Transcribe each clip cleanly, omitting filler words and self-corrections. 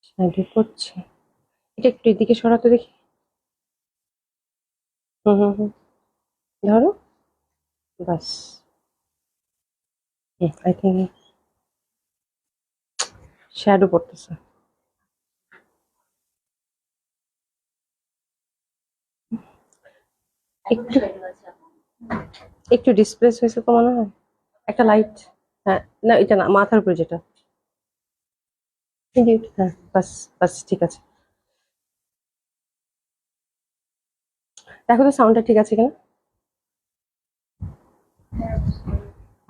Shadow করছে, এটা একটু এদিকে সরাতে দেখি। হুম, ধরো, বাস। আই থিঙ্ক শ্যাডো পড়তেছে। একটু একটু ডিসপ্লেস হয়েছে তো মনে হয়, একটা লাইট। হ্যাঁ, না এটা না, মাথার উপরে যেটা। হ্যাঁ, বাস, বাস ঠিক আছে। দেখো তো সাউন্ডটা ঠিক আছে কিনা।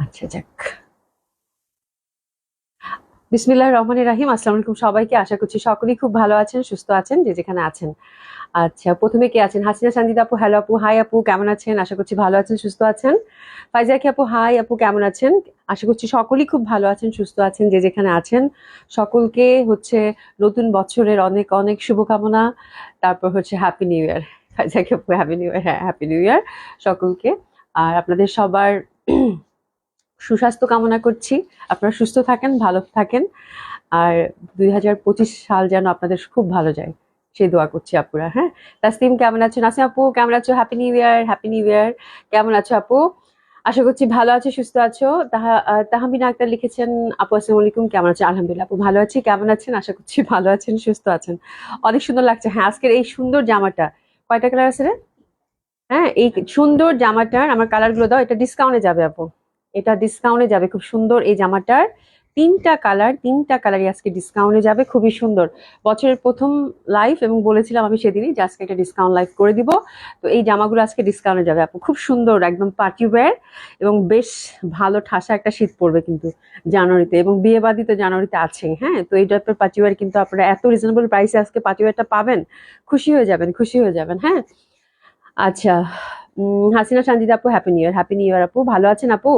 আচ্ছা, যাক। বিসমিল্লাহির রহমানির রাহিম। আসসালামু আলাইকুম সবাইকে। আশা করছি সকলেই খুব ভালো আছেন, সুস্থ আছেন, যে যেখানে আছেন। আচ্ছা, প্রথমে কে আছেন? হাসিনা সানজিদা আপু, হ্যালো আপু। হাই আপু, কেমন আছেন? আশা করছি ভালো আছেন, সুস্থ আছেন। ফাইজা কি আপু, হাই আপু, কেমন আছেন? আশা করছি সকলেই খুব ভালো আছেন, সুস্থ আছেন, যে যেখানে আছেন। সকলকে হচ্ছে নতুন বছরের অনেক অনেক শুভকামনা। তারপর হচ্ছে হ্যাপি নিউ ইয়ার। ফাইজা কি আপু, হ্যাপি নিউ ইয়ার। হ্যাঁ, হ্যাপি নিউ ইয়ার সকলকে। আর আপনাদের সবার সুস্বাস্থ্য কামনা করছি। আপনারা সুস্থ থাকেন, ভালো থাকেন। আর 2025 সাল যেন আপনাদের খুব ভালো যায়, সেই দোয়া করছি আপুরা। হ্যাঁ, তাসনিম কেমন আছো? নাসিম আপু কেমন আছো? Happy new year, happy new ইয়ার। কেমন আছো আপু? আশা করছি ভালো আছো, সুস্থ আছো। তাহমিনা আক্তার লিখেছেন, আপু আসসালামু আলাইকুম, কেমন আছো? আলহামদুলিল্লাহ আপু ভালো আছি। কেমন আছেন? আশা করছি ভালো আছেন, সুস্থ আছেন। অনেক সুন্দর লাগছে। হ্যাঁ, আজকের এই সুন্দর জামাটা কয়টা কালার আছে রে? হ্যাঁ, এই সুন্দর জামাটার আমার কালার গুলো দাও। এটা ডিসকাউন্টে যাবে আপু, এটা ডিসকাউন্টে যাবে। খুব সুন্দর এই জামাটার তিনটা কালারই আজকে ডিসকাউন্টে যাবে। খুবই সুন্দর, বছরের প্রথম লাইভ, এবং বলেছিলাম আমি সেদিনই যে আজকে একটা ডিসকাউন্ট লাইভ করে দিব। তো এই জামাগুলো আজকে ডিসকাউন্টে যাবে আপু। খুব সুন্দর, একদম পার্টি ওয়্যার, এবং বেশ ভালো ঠাসা একটা শীত পড়বে কিন্তু জানুয়ারিতে, এবং বিয়ে বাদী তো জানুয়ারিতে আছেই। হ্যাঁ, তো এই টাইপের পার্টি ওয়্যার কিন্তু আপনারা এত রিজনেবল প্রাইসে আজকে পার্টি ওয়্যারটা পাবেন। খুশি হয়ে যাবেন, খুশি হয়ে যাবেন। হ্যাঁ, আচ্ছা। হাসিনা সানজিদা আপু, happy new year. Happy new year আপু, ভালো আছেন আপু?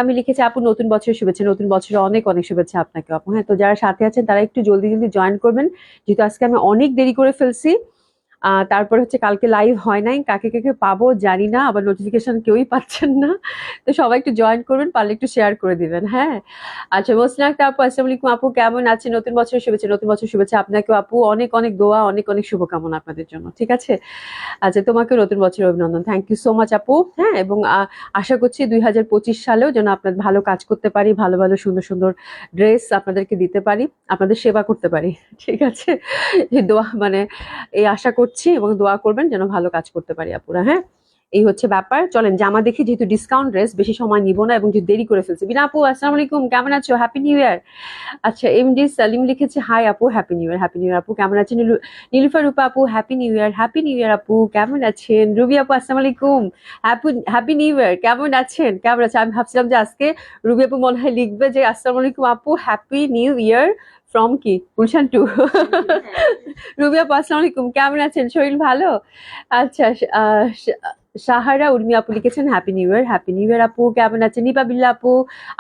আমি লিখেছি আপু নতুন বছরের শুভেচ্ছা। নতুন বছরে অনেক অনেক শুভেচ্ছা আপনাকে আপু। হ্যাঁ, তো যারা সাথে আছেন তারা একটু জলদি জলদি জয়েন করবেন, যেহেতু আজকে আমি অনেক দেরি করে ফেলছি। তারপর হচ্ছে কালকে লাইভ হয় নাই, কাকে কাকে পাবো জানি না, আবার নোটিফিকেশন কেউই পাচ্ছেন না। তো সবাই একটু জয়েন করবেন, পারলে একটু শেয়ার করে দিবেন। হ্যাঁ, আচ্ছা। মোসনা আক্তার আপু, আসসালামু আলাইকুম আপু, কেমন আছেন? নতুন বছরের শুভেচ্ছা, নতুন বছর শুভেচ্ছা আপনাকেও আপু। অনেক অনেক দোয়া, অনেক অনেক শুভকামনা আপনাদের জন্য, ঠিক আছে? আচ্ছা, তোমাকে নতুন বছরের অভিনন্দন। থ্যাংক ইউ সো মাচ আপু। হ্যাঁ, এবং আশা করছি 2025 সালেও যেন আপনার ভালো কাজ করতে পারি, ভালো ভালো সুন্দর সুন্দর ড্রেস আপনাদেরকে দিতে পারি, আপনাদের সেবা করতে পারি। ঠিক আছে, যে দোয়া মানে এই আশা করছি, এবং দোয়া করবেন যেন ভালো কাজ করতে পারি আপুরা। হ্যাঁ, এই হচ্ছে ব্যাপার। চলেন জামা দেখি, যেহেতু ডিসকাউন্ট ড্রেস, বেশি সময় নিব না, এবং যেহেতু দেরি করে ফেলছি। বিনা আপু, আসসালামু আলাইকুম, কেমন আছো? হ্যাপি নিউ ইয়ার। আচ্ছা, এমডি সালিম লিখেছে, হাই আপু, happy new year. Happy new year আপু, কেমন আছেন? নীলুফার রূপা আপু, happy new year. Happy new year আপু, কেমন আছেন? রুবি আপু, আসসালামু আলাইকুম, হ্যাপি হ্যাপি নিউ ইয়ার। কেমন আছেন? কেমন আছেন? আমি ভাবছিলাম যে আজকে রুবি আপু মনে হয় লিখবে যে আসসালামু আলাইকুম আপু, হ্যাপি নিউ ইয়ার ফ্রম কি গুলশান টু। রুবি আপু, আসসালামু আলাইকুম, কেমন আছেন? শরীর ভালো? আচ্ছা। সাহারা উর্মি আপু লিখেছেন, happy new year. Happy new year আপু, কেমন আছেন? নিপা বিল্লা আপু,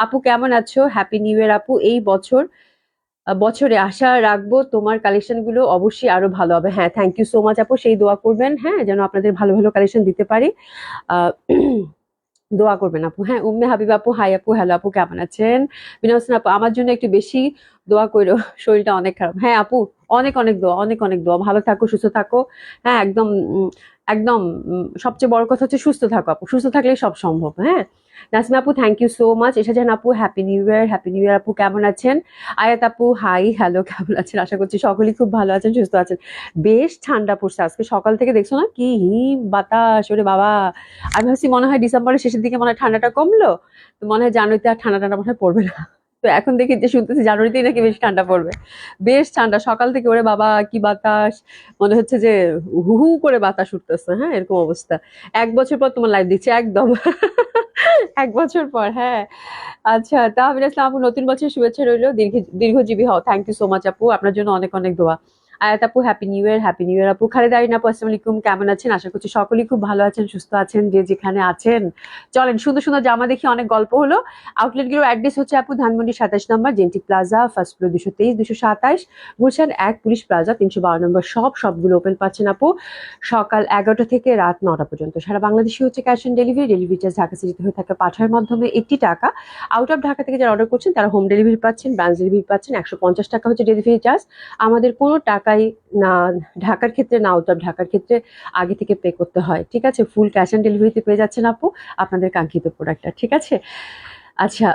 আপু কেমন আছো? হ্যাপি নিউ ইয়ার আপু। এই বছরে আশা রাখবো তোমার কালেকশন গুলো অবশ্যই আরো ভালো হবে। হ্যাঁ, থ্যাংক ইউ সো মাচ আপু, সেই দোয়া করবেন। হ্যাঁ, যেন আপনাদের ভালো ভালো কালেকশন দিতে পারি। আহ দোয়া করবেন আপু। হ্যাঁ, উম্মে হাবিব আপু, হাই আপু, হ্যালো আপু, কেমন আছেন? বিনা হোসেন আপু, আমার জন্য একটু বেশি দোয়া করো, শরীরটা অনেক খারাপ। হ্যাঁ আপু, অনেক অনেক দোয়া, অনেক অনেক দোয়া। ভালো থাকো, সুস্থ থাকো। হ্যাঁ, একদম একদম সবচেয়ে বড় কথা হচ্ছে সুস্থ থাকো আপু, সুস্থ থাকলেই সব সম্ভব। হ্যাঁ, নাসিমা আপু, থ্যাংক ইউ সো মাচ। এসেছেন আপু, happy new year. Happy new year আপু, কেমন আছেন? আয়াত আপু, হাই হ্যালো, কেমন আছেন? আশা করছি সকলেই খুব ভালো আছেন, সুস্থ আছেন। বেশ ঠান্ডা পড়ছে আজকে সকাল থেকে, দেখছো না কি হিম বাতাস, ওরে বাবা। আমি ভাবছি মনে হয় ডিসেম্বরের শেষের দিকে মনে হয় ঠান্ডাটা কমলো, তো মনে হয় জানুয়ারিতে আর ঠান্ডা ঠান্ডা মনে হয় পড়বে না। তো এখন দেখি যে শুনতেছি জানুয়ারিতেই নাকি বেশি ঠান্ডা পড়বে। বেশ ঠান্ডা সকাল থেকে, ওরে বাবা কি বাতাস। মনে হচ্ছে যে হু হু করে বাতাস উঠতেছে। হ্যাঁ, এরকম অবস্থা। 1 বছর পর তোমার লাইভ দিচ্ছি একদম। 1 বছর পর, হ্যাঁ। আচ্ছা, তাহমিদ ইসলাম আপু, নতুন বছরের শুভেচ্ছা রইলো, দীর্ঘজীবী হও। থ্যাংক ইউ সো মাচ আপু, আপনার জন্য অনেক অনেক দোয়া। আয়াত আপু happy new year, happy new year আপু। খালেদা আরিন আপু আসসালামু আলাইকুম, কেমন আছেন? আশা করছি সকলেই খুব ভালো আছেন, সুস্থ আছেন, যে যেখানে আছেন। চলেন সুন্দর সুন্দর জামা দেখি, অনেক গল্প হলো। আউটলেট গুলোর অ্যাড্রেস হচ্ছে আপু ধানমন্ডি 27 নম্বর, জেন্টিক plaza, first floor 223 227, Gulshan 1 police plaza 312 নম্বর। সবগুলো ওপেন পাচ্ছেন আপু সকাল 11টা থেকে রাত 9টা পর্যন্ত। সারা বাংলাদেশে হচ্ছে cash on delivery. Delivery charge Dhaka সিটিতে হয়ে থাকে পাঠানোর মাধ্যমে 80 টাকা। আউট অফ ঢাকা থেকে যারা অর্ডার করছেন তারা হোম ডেলিভারি পাচ্ছেন, ব্রাঞ্চ ডেলিভারি পাচ্ছেন। 150 টাকা হচ্ছে ডেলিভারি চার্জ। আমাদের কোনো টাকাই না ঢাকার ক্ষেত্রে, না আউট অফ ঢাকার ক্ষেত্রে আগে থেকে পে করতে হয়, ঠিক আছে? ফুল ক্যাশ অন ডেলিভারিতে পেয়ে যাচ্ছেন আপু আপনাদের কাঙ্ক্ষিত প্রোডাক্টটা, ঠিক আছে? আচ্ছা,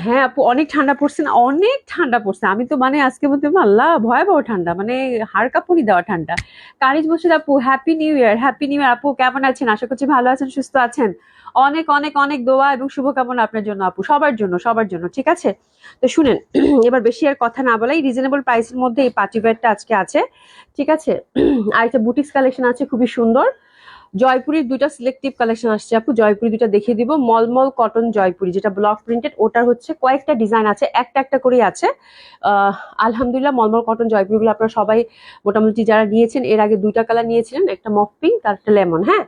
হ্যাঁ আপু, অনেক ঠান্ডা পড়ছে না? অনেক ঠান্ডা পড়ছে। আমি তো মানে আজকে বলতে আল্লাহ ভয়াবহ ঠান্ডা, মানে হাড় কাঁপুনি দেওয়া ঠান্ডা। কানিজ মোর্শেদ আপু happy new year, happy new year আপু, কেমন আছেন? আশা করছি ভালো আছেন, সুস্থ আছেন। অনেক অনেক অনেক দোয়া এবং শুভকামনা আপনার জন্য আপু, সবার জন্য, সবার জন্য, ঠিক আছে? তো শুনেন, এবার বেশি আর কথা না বলাই, রিজনেবল প্রাইসের মধ্যে এই পার্টি ওয়্যারটা আজকে আছে, ঠিক আছে? আর একটা বুটিক্স কালেকশন আছে খুবই সুন্দর। জয়পুরের দুইটা সিলেক্টিভ কালেকশন আসছে আপু, জয়পুরি দুইটা দেখিয়ে দিব। মলমল কটন জয়পুরি, যেটা ব্লক প্রিন্টেড, ওটার হচ্ছে কয়েকটা ডিজাইন আছে, একটা একটা করেই আছে। আলহামদুলিল্লাহ মলমল কটন জয়পুরিগুলো আপনারা সবাই মোটামুটি যারা নিয়েছেন, এর আগে দুইটা কালার নিয়েছিলেন, একটা মফ পিঙ্ক আর একটা লেমন, হ্যাঁ?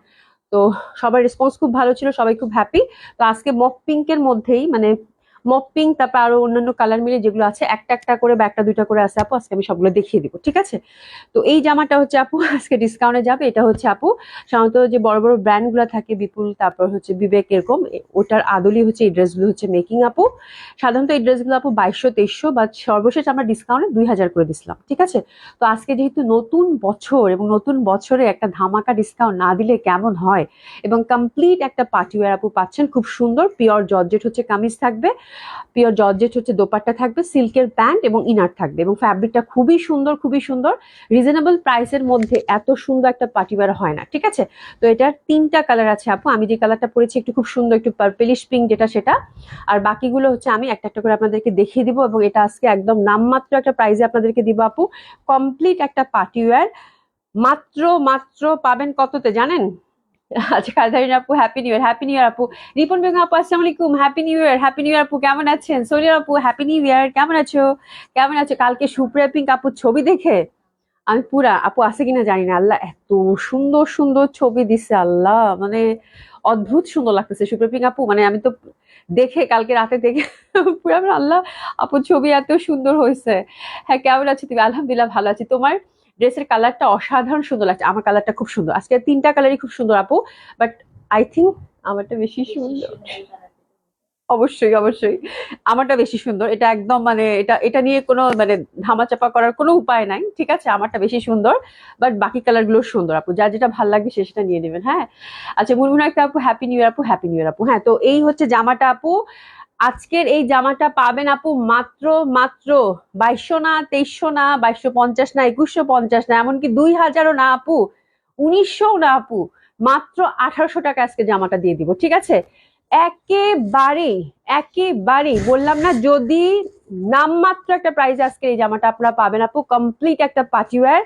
তো সবার রেসপন্স খুব ভালো ছিল, সবাই খুব হ্যাপি। তো আজকে মফ পিঙ্কের মধ্যেই, মানে মফ পিঙ্ক, তারপর আরো অন্যান্য কালার মিলে যেগুলো আছে, একটা একটা করে বা একটা দুইটা করে আছে আপু, আজকে আমি সবগুলো দেখিয়ে দিব, ঠিক আছে? তো এই জামাটা হচ্ছে আপু আজকে ডিসকাউন্টে যাবে। এটা হচ্ছে আপু সাধারণত যে বড় বড় ব্র্যান্ড গুলো থাকে, বিপুল, তারপর হচ্ছে বিবেক, এরকম ওটার আদলই হচ্ছে এই ড্রেসগুলো হচ্ছে মেকিং আপু। সাধারণত এই ড্রেসগুলো আপু 2200 2300, বা সর্বশেষ আমরা ডিসকাউন্টে 2000 করে দিছিলাম, ঠিক আছে? তো আজকে যেহেতু নতুন বছর, এবং নতুন বছরে একটা ধামাকা ডিসকাউন্ট না দিলে কেমন হয়? এবং কমপ্লিট একটা পার্টি ওয়্যার আপু পাচ্ছেন, খুব সুন্দর পিওর জর্জেট হচ্ছে কামিজ থাকবে, পিওর জর্জেট হচ্ছে দোপাট্টা থাকবে, সিল্কের প্যান্ট এবং ইনার থাকবে, এবং ফ্যাব্রিকটা খুবই সুন্দর, খুবই সুন্দর। রিজনেবল প্রাইসের মধ্যে এত সুন্দর একটা পার্টি ওয়্যার হয় না, ঠিক আছে? তো এটার 3টা কালার আছে আপু। আমি যে কালারটা পরেছি একটু খুব সুন্দর, একটু পার্পেলিশ পিঙ্ক, যেটা সেটা। আর বাকিগুলো হচ্ছে আমি একটা একটা করে আপনাদেরকে দেখিয়ে দিব, এবং এটা আজকে একদম নামমাত্র একটা প্রাইসে আপনাদেরকে দিব আপু। কমপ্লিট একটা পার্টি ওয়্যার মাত্র মাত্র পাবেন কততে জানেন? আচ্ছা, কালধারিন আপু happy new year, happy new year আপু। রিপন বেগম আপু আসসালামু আলাইকুম, happy new year, happy new year আপু, কেমন আছেন? সোনিয়া আপু হ্যাপি নিউ ইয়ার, কেমন আছো? কেমন আছো? কালকে সুপ্রিয়া পিঙ্ক আপুর ছবি দেখে আমি পুরা, আপু আছে কিনা জানি না, আল্লাহ এত সুন্দর সুন্দর ছবি দিছে, আল্লাহ মানে অদ্ভুত সুন্দর লাগতেছে সুপ্রিয়া পিঙ্ক আপু। মানে আমি তো দেখে কালকে রাতে দেখে পুরা আল্লাহ, আপুর ছবি এত সুন্দর হয়েছে। হ্যাঁ, কেমন আছো তুমি? আলহামদুলিল্লাহ ভালো আছি। তোমার ড্রেসের কালারটা অসাধারণ সুন্দর লাগছে, আমার কালারটা খুব সুন্দর। আজকে 3টা কালারই খুব সুন্দর আপু, বাট আই থিঙ্ক আমারটা বেশি সুন্দর। অবশ্যই অবশ্যই, আমারটা বেশি সুন্দর। এটা একদম মানে এটা এটা নিয়ে কোনো মানে ধামাচাপা করার কোনো উপায় নাই, ঠিক আছে? আমারটা বেশি সুন্দর, বাট বাকি কালার গুলো সুন্দর আপু। যার যেটা ভালো লাগবে সে সেটা নিয়ে নেবেন, হ্যাঁ? আচ্ছা, মুনমুনা একটা আপু হ্যাপি নিউ ইয়ার আপু, হ্যাপি নিউ ইয়ার আপু। হ্যাঁ, তো এই হচ্ছে জামাটা আপু। আজকের এই জামাটা পাবেন আপু মাত্র মাত্র 2200 না, 2300 না, 2250 না, 2150 না, এমনকি 2000ও না আপু, 1900 না আপু, মাত্র 1800 টাকা আজকে জামাটা দিয়ে দিব, ঠিক আছে? একেবারেই একেবারেই বললাম না, যদি নামমাত্র একটা প্রাইস আজকে এই জামাটা আপনারা পাবেন আপু, কমপ্লিট একটা পার্টি ওয়্যার।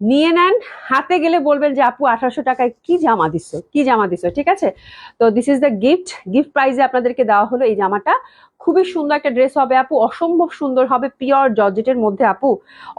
নিয়ে নেন, হাতে গেলে বলবেন যে আপু 1800 টাকায় কি জামা দিছো, কি জামা দিছো, ঠিক আছে? তো this is the gift, gift প্রাইজে আপনাদেরকে দেওয়া হলো এই জামাটা। খুবই সুন্দর একটা ড্রেস হবে আপু, অসম্ভব সুন্দর হবে, পিওর জর্জেটের মধ্যে আপু,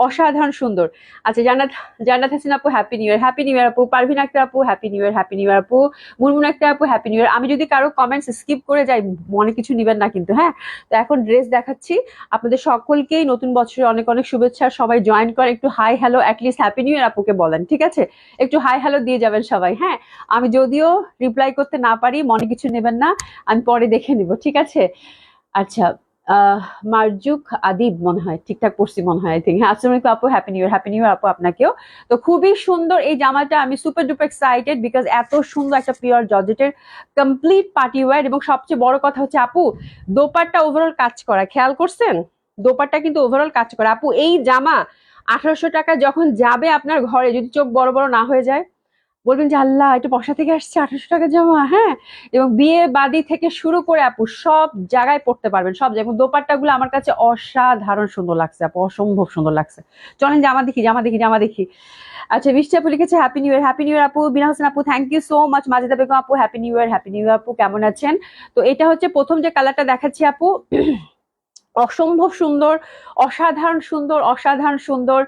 অসাধারণ সুন্দর। আচ্ছা, জান্নাত জান্নাত হাসিন আপু happy new year, happy new year আপু। পারভিন আক্তার আপু happy new year, happy new year আপু। মুনমুন আক্তার আপু হ্যাপি নিউ ইয়ার। আমি যদি কারো কমেন্টস স্কিপ করে যাই, মনে কিছু নিবেন না কিন্তু, হ্যাঁ? তো এখন ড্রেস দেখাচ্ছি আপনাদের সকলকেই, নতুন বছরে অনেক অনেক শুভেচ্ছা। সবাই জয়েন করে একটু hi hello, at least happy new ইয়ার আপুকে বলেন, ঠিক আছে? একটু হাই হ্যালো দিয়ে যাবেন সবাই, হ্যাঁ? আমি যদিও রিপ্লাই করতে না পারি, মনে কিছু নেবেন না, আমি পরে দেখে নিব, ঠিক আছে? আচ্ছা, মারজুক আদিব মনে হয় ঠিকঠাক পড়ছি মনে হয়, আই থিঙ্ক। হ্যাঁ, আসসালামু আলাইকুম আপু, happy new year, happy new year আপু আপনাকেও। তো খুবই সুন্দর এই জামাটা, আমি সুপার ডুপার এক্সাইটেড, বিকজ এত সুন্দর একটা পিওর জর্জেটের কমপ্লিট পার্টি ওয়্যার। এবং সবচেয়ে বড় কথা হচ্ছে আপু, দোপাট্টা ওভারঅল কাজ করা, খেয়াল করছেন? দোপাট্টা কিন্তু ওভারঅল কাজ করা আপু। এই জামা 1800 টাকা যখন যাবে আপনার ঘরে, যদি চোখ বড় বড় না হয়ে যায়, বলবেন যে আল্লাহ, এটা বসা থেকে আসছে 1800 টাকা জামা, হ্যাঁ? এবং বিয়ে বাদী থেকে শুরু করে আপু সব জায়গায় পড়তে পারবেন, সব জায়গায়। এবং দোপাট্টা গুলো আমার কাছে অসাধারণ সুন্দর লাগছে আপু, অসম্ভব সুন্দর লাগছে। চলেন জামা দেখি, জামা দেখি, জামা দেখি। আচ্ছা, মিষ্টি আপু লিখেছে happy new year, happy new year আপু। বিনা হোসেন আপু thank you so much. Majeda Begum আপু happy new year, happy new year আপু, কেমন আছেন? তো এটা হচ্ছে প্রথম যে কালারটা দেখাচ্ছি আপু, অসম্ভব সুন্দর, অসাধারণ সুন্দর, অসাধারণ সুন্দর,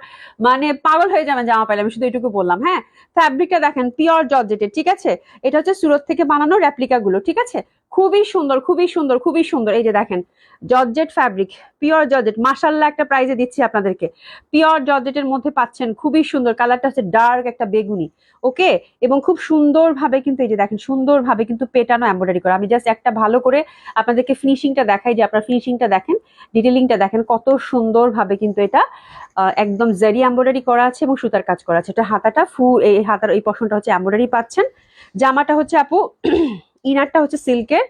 মানে পাগল হয়ে যাবেন জামা পাইলে, আমি শুধু এটুকু বললাম। হ্যাঁ, ফ্যাব্রিকটা দেখেন পিওর জর্জেটের, ঠিক আছে। এটা হচ্ছে সুরত থেকে বানানো রেপ্লিকা গুলো, ঠিক আছে। খুবই সুন্দর, খুবই সুন্দর, খুবই সুন্দর। এই যে দেখেন জর্জেট ফ্যাব্রিক, পিওর জর্জেট, মাশাআল্লাহ একটা প্রাইজে দিচ্ছি আপনাদেরকে। পিওর জর্জেটের মধ্যে পাচ্ছেন, খুবই সুন্দর। কালারটা হচ্ছে ডার্ক একটা বেগুনি, ওকে। এবং খুব সুন্দর ভাবে কিন্তু এই যে দেখেন সুন্দর ভাবে কিন্তু পেটানো এমব্রয়ডারি করা। আমি জাস্ট একটা ভালো করে আপনাদেরকে ফিনিশিংটা দেখাই, যে আপনারা ফিনিশিংটা দেখেন, ডিটেলিংটা দেখেন কত সুন্দর ভাবে কিন্তু এটা একদম জারি এমব্রয়ডারি করা আছে এবং সুতার কাজ করা আছে। এটা হাতাটা ফুল, এই হাতার এই পশনটা হচ্ছে এমব্রয়ডারি পাচ্ছেন। জামাটা হচ্ছে আপু ইনারটা হচ্ছে সিল্কের,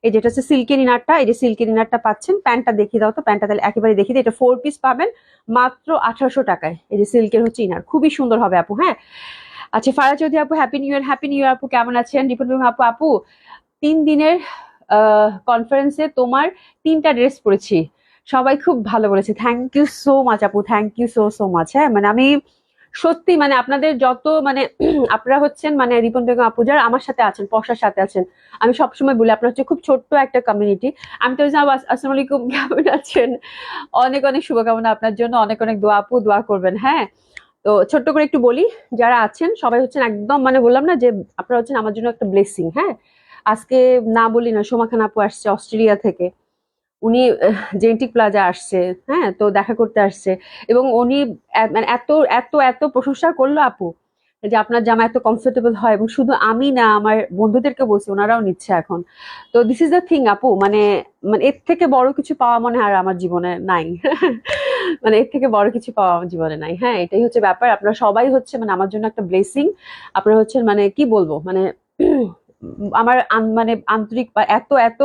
এই যেটা হচ্ছে সিল্কের ইনারটা, এই যে সিল্কের ইনারটা পাচ্ছেন। প্যান্টটা দেখিয়ে দাও তো, প্যান্টটা তাহলে একেবারে দেখিয়ে দিই। এটা 4 পিস পাবেন মাত্র 1800 টাকায়। এই যে সিল্কের হচ্ছে ইনার, খুবই সুন্দর হবে আপু। হ্যাঁ, আচ্ছা ফারা চৌধুরী আপু happy new year. Happy new year আপু, কেমন আছেন? রিপন আপু, আপু 3 দিনের কনফারেন্সে তোমার 3টা ড্রেস পরেছি, সবাই খুব ভালো বলেছে। থ্যাংক ইউ সো মাচ আপু, thank you so so much. হ্যাঁ, মানে আমি সত্যি মানে আপনাদের যত মানে আপনারা হচ্ছেন মানে রিপন বেগম আপু যারা আমার সাথে আছেন, পশার সাথে আছেন, আমি সবসময় বলি আপনার হচ্ছে খুব ছোট্ট একটা কমিউনিটি। আমি তো আসসালামু আলাইকুম, কেমন আছেন? অনেক অনেক শুভকামনা আপনার জন্য, অনেক অনেক দোয়া আপু, দোয়া করবেন। হ্যাঁ, তো ছোট্ট করে একটু বলি, যারা আছেন সবাই হচ্ছেন একদম মানে বললাম না যে আপনারা হচ্ছেন আমার জন্য একটা ব্লেসিং। হ্যাঁ, আজকে না বলি না, সোমা খান আপু আসছে অস্ট্রেলিয়া থেকে, উনি জেনেটিক প্লাজা আসছে, হ্যাঁ, তো দেখা করতে আসছে। এবং উনি মানে এত এত এত প্রশংসা করলো আপু, যে আপনার জামা এত কমফোর্টেবল হয়, এবং শুধু আমি না আমার বন্ধুদেরকে বলছি, ওনারাও নিচ্ছে এখন। তো দিস ইজ দ্য থিং আপু, মানে মানে এর থেকে বড় কিছু পাওয়া মনে হয় আর আমার জীবনে নাই। মানে এর থেকে বড় কিছু পাওয়া আমার জীবনে নাই। হ্যাঁ, এটাই হচ্ছে ব্যাপার। আপনারা সবাই হচ্ছে মানে আমার জন্য একটা ব্লেসিং। আপনারা হচ্ছেন মানে কি বলবো মানে আমার মানে আন্তরিক বা এত এত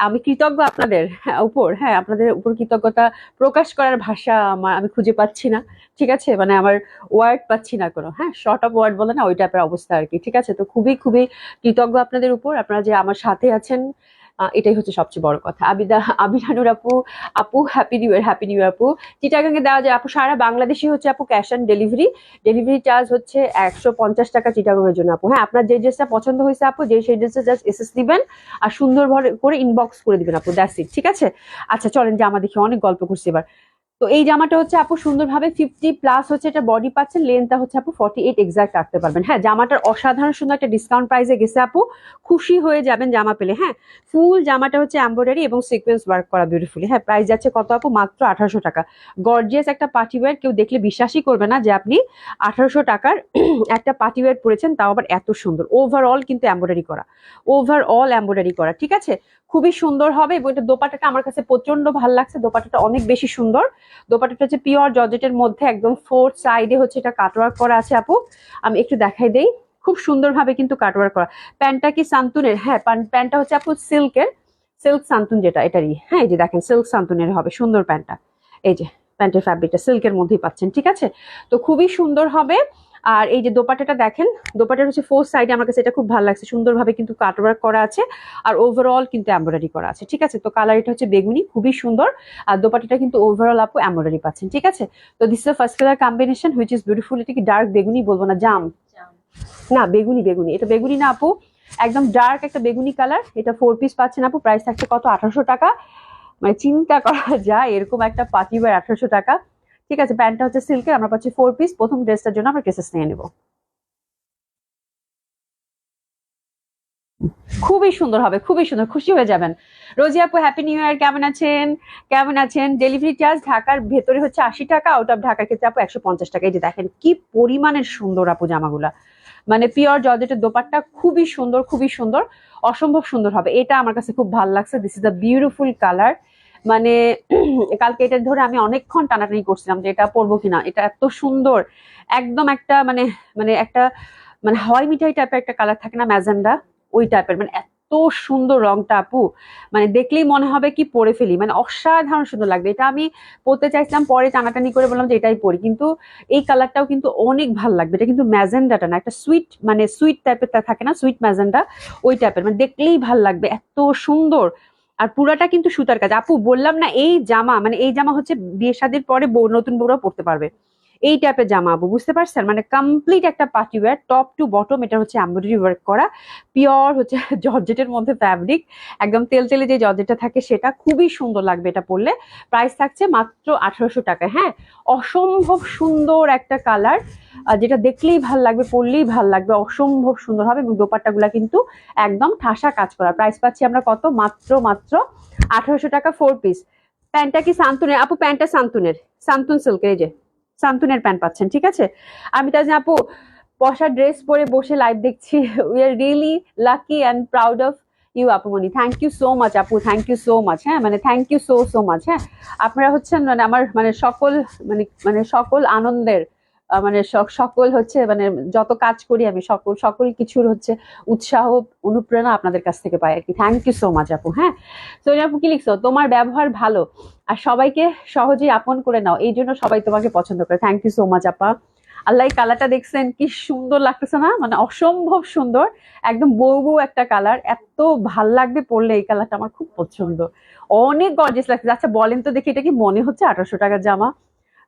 আমি কৃতজ্ঞ আপনাদের উপর। হ্যাঁ, আপনাদের উপর কৃতজ্ঞতা প্রকাশ করার ভাষা আমার আমি খুঁজে পাচ্ছি না, ঠিক আছে। মানে আমার ওয়ার্ড পাচ্ছি না কোনো। হ্যাঁ, শর্ট অফ ওয়ার্ড বলে না, ওই টাইপের অবস্থা আর কি, ঠিক আছে। তো খুবই খুবই কৃতজ্ঞ আপনাদের উপর, আপনারা যে আমার সাথে আছেন, এটাই হচ্ছে সবচেয়ে বড় কথা। আবিরানুর আপু, আপু happy new year. Happy new year আপু। চিটাগাঙ্গে দেওয়া যায় আপু, সারা বাংলাদেশে হচ্ছে আপু cash on delivery. Delivery charge হচ্ছে 150 টাকা চিটাগাঙ্গের জন্য আপু। হ্যাঁ, আপনার যে ড্রেসটা পছন্দ হয়েছে আপু, যে সেই ড্রেসটা জাস্ট এসএস দিবেন আর সুন্দর করে ইনবক্স করে দিবেন আপু, দ্যাটস ইট, ঠিক আছে। আচ্ছা চলেন জামা দেখি, অনেক গল্প করছি এবার। তো এই জামাটা হচ্ছে আপু সুন্দরভাবে 50+ হচ্ছে এটা বডি পাচ্ছেন, লেন্থটা হচ্ছে আপু 48 এক্সাক্ট রাখতে পারবেন। হ্যাঁ, জামাটার অসাধারণ সুন্দর একটা ডিসকাউন্ট প্রাইসে গেছে আপু, খুশি হয়ে যাবেন জামা পেলে। হ্যাঁ, ফুল জামাটা হচ্ছে এমব্রয়ডারি এবং সিকোয়েন্স ওয়ার্ক করা বিউটিফুলি। হ্যাঁ, প্রাইস যাচ্ছে কত আপু? মাত্র 1800 টাকা। গর্জিয়াস একটা পার্টি ওয়্যার, কেউ দেখলে বিশ্বাসই করবে না যে আপনি 1800 টাকার একটা পার্টি ওয়্যার পরেছেন, তাও আবার এত সুন্দর। ওভারঅল কিন্তু এমব্রয়ডারি করা, ওভারঅল এমব্রয়ডারি করা, ঠিক আছে। খুবই সুন্দর হবে। এবং এটা দোপাট্টাটা আমার কাছে প্রচন্ড ভালো লাগছে, দোপাট্টাটা অনেক বেশি সুন্দর। দোপাট্টাটা হচ্ছে পিওর জর্জেটের মধ্যে, একদম 4 সাইডে হচ্ছে এটা কাটওয়ার্ক করা আছে আপু। আমি একটু দেখাই দেই, খুব সুন্দরভাবে কিন্তু কাটওয়ার্ক করা। প্যান্টটা কি সান্তুনের? হ্যাঁ, প্যান্টটা হচ্ছে আপু সিল্কের, সিল্ক সান্তুন যেটা এটারই। হ্যাঁ, এই যে দেখেন সিল্ক সান্তুনের হবে সুন্দর প্যান্টটা। এই যে প্যান্টের ফ্যাব্রিকটা সিল্কের মধ্যেই পাচ্ছেন, ঠিক আছে। তো খুবই সুন্দর হবে। আর এই যে দোপাট্টাটা দেখেন, দোপাট্টার হচ্ছে 4 সাইডে, আমার কাছে এটা খুব ভালো লাগছে, সুন্দরভাবে কিন্তু কাটওয়ার্ক করা আছে আর ওভারঅল কিন্তু এমব্রয়ডারি করা আছে, ঠিক আছে। তো কালার এটা হচ্ছে বেগুনি, খুবই সুন্দর। আর দোপাট্টাটা কিন্তু ওভারঅল আপু এমব্রয়ডারি পাচ্ছেন, ঠিক আছে। তো this is first colour combination which is beautiful. এটা কি ডার্ক বেগুনি বলবো না, জাম না বেগুনি, বেগুনি এটা বেগুনি না আপু, একদম ডার্ক একটা বেগুনি কালার। এটা 4 পিস পাচ্ছেন আপু, প্রাইস থাকছে কত? 1800 টাকা। মানে চিন্তা করা যায় এরকম একটা পার্টি ওয়্যার 1800 টাকা, ঠিক আছে। প্যান্টটা হচ্ছে সিল্কের, আমরা পাচ্ছি 4 পিস। প্রথম ড্রেসটার জন্য আমরা ড্রেসেস নিয়ে নেবো, খুবই সুন্দর হবে, খুবই সুন্দর, খুশি হয়ে যাবেন। রোজি আপু হ্যাপি নিউ ইয়ার, কেমন আছেন? কেমন আছেন? ডেলিভারি চার্জ ঢাকার ভেতরে হচ্ছে 80 টাকা, আউট অফ ঢাকার ক্ষেত্রে আপু 150 টাকা। এই যে দেখেন কি পরিমাণের সুন্দর আপু জামাগুলা, মানে পিওর জর্জেটের দোপাট্টা, খুবই সুন্দর, খুবই সুন্দর, অসম্ভব সুন্দর হবে। এটা আমার কাছে খুব ভালো লাগছে। This is a beautiful colour. মানে কালকে এটা ধরে আমি অনেকক্ষণ টানাটানি করছিলাম যে এটা পরবো কিনা, এটা এত সুন্দর, একদম একটা মানে মানে একটা মানে হাওয়াই মিঠাই টাইপের একটা কালার থাকে না, ম্যাজেন্ডা, ওই টাইপের। মানে এত সুন্দর রংটা আপু, মানে দেখলেই মনে হবে কি পরে ফেলি, মানে অসাধারণ সুন্দর লাগবে। এটা আমি পরতে চাইছিলাম, পরে টানাটানি করে বললাম যে এটাই পরি, কিন্তু এই কালারটাও কিন্তু অনেক ভালো লাগবে। এটা কিন্তু ম্যাজেন্ডাটা না, একটা সুইট মানে সুইট টাইপের থাকে না, সুইট ম্যাজেন্ডা, ওই টাইপের, মানে দেখলেই ভালো লাগবে, এত সুন্দর। আর পুরাটা কিন্তু সুতার কাজ আপু, বললাম না এই জামা, মানে এই জামা হচ্ছে বিয়ে শাদীর পরে নতুন বউরা পড়তে পারবে। এই টাইপের জামা আপু, বুঝতে পারছেন? মানে কমপ্লিট একটা party wear, top to bottom এটা হচ্ছে এমব্রয়ডারি ওয়ার্ক করা, পিওর হচ্ছে জর্জেটের মধ্যে ফ্যাব্রিক, একদম তেলতেলে যে জর্জেটটা থাকে সেটা, খুবই সুন্দর লাগবে এটা পরলে। প্রাইস থাকছে মাত্র 1800 টাকা। হ্যাঁ, অসম্ভব সুন্দর একটা কালার, যেটা দেখলেই ভাল লাগবে, পরলেই ভাল লাগবে, অসম্ভব সুন্দর হবে। এবং দোপাট্টাগুলা কিন্তু একদম ঠাসা কাজ করা। প্রাইস পাচ্ছি আমরা কত? মাত্র 1800 টাকা 4 পিস। প্যান্টটা কি সান্তুনের আপু? প্যান্টটা সান্তুনের, সান্তুন সিল্কের, এই যে সান্তুনের প্যান্ট পাচ্ছেন, ঠিক আছে? আমি তাজ আপু পশা ড্রেস পরে বসে লাইভ দেখছি। We are really lucky and proud of you আপুমনি। থ্যাংক ইউ সো মাচ আপু, থ্যাংক ইউ সো মাচ। হ্যাঁ, মানে thank you so so much. হ্যাঁ, আপনারা হচ্ছেন মানে আমার মানে সকল মানে সকল আনন্দের মানে সকল হচ্ছে মানে যত কাজ করি আমি সকল কিছুর হচ্ছে উৎসাহ অনুপ্রেরণা আপনাদের কাছ থেকে পাই আর কি। থ্যাংক ইউ সো মাচ আপু। হ্যাঁ, সোনিয়া আপু কি লিখছো? তোমার ব্যবহার ভালো আর সবাইকে সহজেই আপন করে নাও, এই জন্য সবাই তোমাকে পছন্দ করে। থ্যাংক ইউ সো মাচ আপা। আল্লাহ, এই কালারটা দেখছেন কি সুন্দর লাগতেছে না? মানে অসম্ভব সুন্দর, একদম বউ বউ একটা কালার, এত ভাল লাগবে পরলে। এই কালারটা আমার খুব পছন্দ, অনেক গর্জিয়াস লাগছে। আচ্ছা বলেন তো দেখি, এটা কি মনে হচ্ছে 1800 টাকার জামা?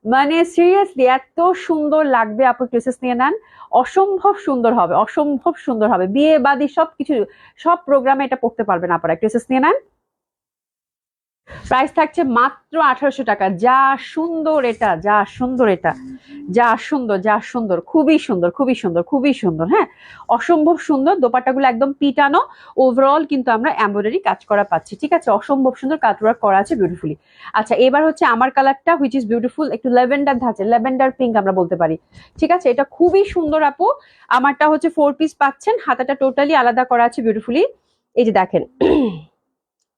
মানে সিরিয়াসলি এত সুন্দর লাগবে আপু, ড্রেসেস নিয়ে নেন, অসম্ভব সুন্দর হবে, অসম্ভব সুন্দর হবে। বিয়ে বাদী সবকিছু, সব প্রোগ্রামে এটা পড়তে পারবেন আপনারা, ড্রেসেস নিয়ে নেন। প্রাইস থাকছে মাত্র 1800 টাকা। যা সুন্দর এটা, যা সুন্দর এটা, যা সুন্দর, যা সুন্দর, খুবই সুন্দর, খুবই সুন্দর, খুবই সুন্দর। হ্যাঁ, অসম্ভব সুন্দর। দোপাট্টাগুলো একদম পিটানো, ওভারঅল কিন্তু আমরা এমব্রয়ডারি কাজ করা পাচ্ছি, ঠিক আছে? অসম্ভব সুন্দর কাটওয়ার্ক করা আছে বিউটিফুলি। আচ্ছা, এবার হচ্ছে আমার কালারটা, হুইচ ইজ বিউটিফুল, একটু ল্যাভেন্ডার ধাঁচে, ল্যাভেন্ডার পিঙ্ক আমরা বলতে পারি, ঠিক আছে? এটা খুবই সুন্দর আপু। আমারটা হচ্ছে 4 পিস পাচ্ছেন, হাতাটা টোটালি আলাদা করা আছে বিউটিফুলি, এই যে দেখেন।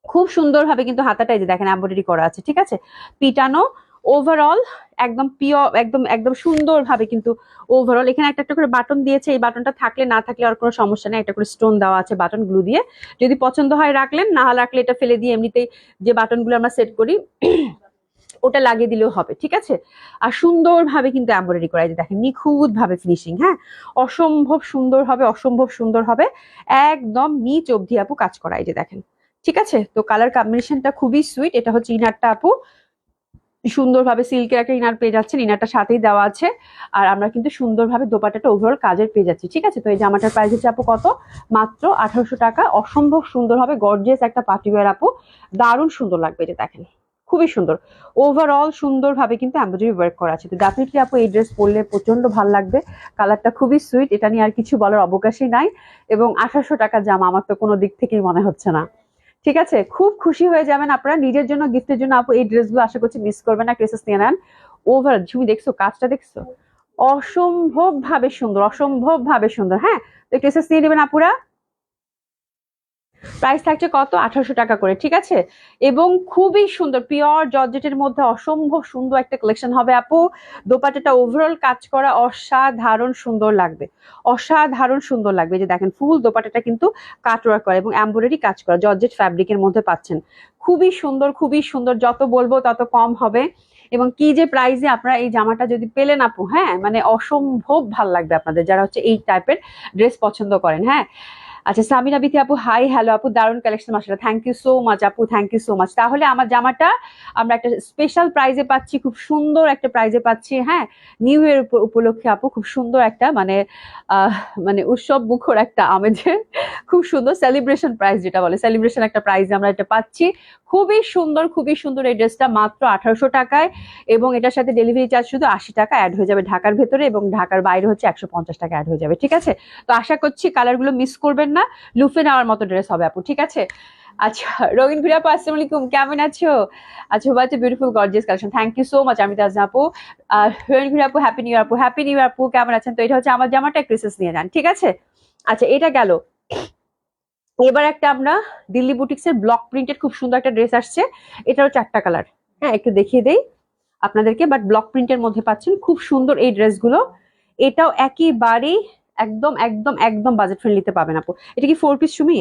খুব সুন্দর ভাবে কিন্তু হাতাটা এই যে দেখেন এমব্রয়ডারি করা আছে, ঠিক আছে? পিটানো, ওভারঅল একদম পিওর, একদম একদম সুন্দর ভাবে কিন্তু ওভারঅল। এখানে একটা একটা করে বাটন দিয়েছে, এই বাটনটা থাকলে না থাকলে আর কোনো সমস্যা নেই, একটা করে স্টোন দেওয়া আছে বাটন গ্লু দিয়ে। যদি পছন্দ হয় রাখলেন, না রাখলে এটা ফেলে দিয়ে এমনিতেই যে বাটনগুলো আমরা সেট করি ওটা লাগিয়ে দিলেও হবে, ঠিক আছে? আর সুন্দর ভাবে কিন্তু এমব্রয়ডারি করা, এই যে দেখেন নিখুঁত ভাবে ফিনিশিং। হ্যাঁ, অসম্ভব সুন্দর হবে, অসম্ভব সুন্দর হবে, একদম নিচ অবধি আপু কাজ করা, এই যে দেখেন, ঠিক আছে? তো কালার কম্বিনেশনটা খুবই সুইট। এটা হচ্ছে ইনারটা আপু, সুন্দরভাবে সিল্কের একটা ইনার পেয়ে যাচ্ছেন, ইনারটা সাথেই দেওয়া আছে। আর আমরা কিন্তু সুন্দরভাবে দোপাট্টাটা ওভারঅল কাজের পেয়ে যাচ্ছি, ঠিক আছে? তো এই জামাটার প্রাইস হচ্ছে আপু কত? মাত্র 1800 টাকা। অসম্ভব সুন্দর হবে, গর্জিয়াস একটা পার্টিওয়্যার আপু, দারুণ সুন্দর লাগবে, এটা দেখেন খুবই সুন্দর। ওভারঅল সুন্দরভাবে কিন্তু এমব্রয়ডারি ওয়ার্ক করা আছে। তো ডেফিনেটলি আপু এই ড্রেস পরলে প্রচন্ড ভালো লাগবে। কালারটা খুবই সুইট, এটা নিয়ে আর কিছু বলার অবকাশই নাই। এবং 1800 টাকার জামা আমার তো কোনো দিক থেকেই মনে হচ্ছে না, ঠিক আছে? খুব খুশি হয়ে যাবেন আপনারা নিজের জন্য, গিফটের জন্য আপু। এই ড্রেসগুলো আশা করছি মিস করবেন না, ড্রেসেস নিয়ে নেন। ওভার তুমি দেখছো কাজটা, দেখছো অসম্ভব ভাবে সুন্দর, অসম্ভব ভাবে সুন্দর। হ্যাঁ, তো ড্রেসেস নিয়ে নেবেন আপুরা। প্রাইস থাকছে কত? 1800 টাকা করে, ঠিক আছে? এবং খুবই সুন্দর পিওর জর্জেটের মধ্যে অসম্ভব সুন্দর একটা কালেকশন হবে আপু। দোপাট্টাটা ওভারঅল কাজ করা, অসাধারণ সুন্দর লাগবে, অসাধারণ সুন্দর লাগবে। যে দেখেন ফুল দোপাট্টাটা কিন্তু কাটওয়ার্ক করা এবং এমব্রয়ডারি কাজ করা, জর্জেট ফ্যাব্রিকের মধ্যে পাচ্ছেন। খুবই সুন্দর, খুবই সুন্দর, যত বলবো তত কম হবে। এবং কি যে প্রাইসে আপনারা এই জামাটা যদি পেলেন আপু, হ্যাঁ মানে অসম্ভব ভাল লাগবে আপনাদের, যারা হচ্ছে এই টাইপের ড্রেস পছন্দ করেন। হ্যাঁ, আচ্ছা সামিনা বিথি আপু, হাই হ্যালো আপু, দারুণ কালেকশন মাশাআল্লাহ, থ্যাংক ইউ সো মাচ আপু, থ্যাংক ইউ সো মাচ। তাহলে আমার জামাটা আমরা একটা স্পেশাল প্রাইজে পাচ্ছি, খুব সুন্দর একটা প্রাইজে পাচ্ছি। হ্যাঁ, নিউ ইয়ার উপলক্ষে আপু খুব সুন্দর একটা মানে মানে উৎসব মুখর একটা আমেজে খুব সুন্দর সেলিব্রেশন প্রাইস, যেটা বলে সেলিব্রেশন একটা প্রাইজে আমরা এটা পাচ্ছি। খুবই সুন্দর, খুবই সুন্দর এই ড্রেসটা মাত্র 1800 টাকায়। এবং এটার সাথে ডেলিভারি চার্জ শুধু 80 টাকা অ্যাড হয়ে যাবে ঢাকার ভেতরে, এবং ঢাকার বাইরে হচ্ছে 150 টাকা অ্যাড হয়ে যাবে, ঠিক আছে? তো আশা করছি কালারগুলো মিস করবেন না, লুফে নেওয়ার মতো ড্রেস হবে আপু, ঠিক আছে? আচ্ছা রঙিন ঘুরে আপু, আসসালামু আলাইকুম, কেমন আছো? আচ্ছা হচ্ছে beautiful gorgeous collection, thank you so much আমি তাজনা আপু। রঙিন ঘুরে আপু, হ্যাপি নিউ ইয়ার আপু, হ্যাপি নিউ ইয়ার আপু, কেমন আছেন? তো এটা হচ্ছে আমার জামাটা, ক্রিসেস নিয়ে যান, ঠিক আছে? আচ্ছা এটা গেল। এবার একটা আমরা দিল্লি বুটিক্সের ব্লক প্রিন্টেড খুব সুন্দর একটা ড্রেস আসছে, এটারও 4টা কালার। হ্যাঁ, একটু দেখিয়ে দেই আপনাদেরকে, বাট ব্লক প্রিন্টের মধ্যে পাচ্ছেন, খুব সুন্দর এই ড্রেসগুলো। এটাও একেবারেই একদম একদম একদম বাজেট ফ্রেন্ডলিতে পাবেন আপু। এটা কি 4 পিস সুমি?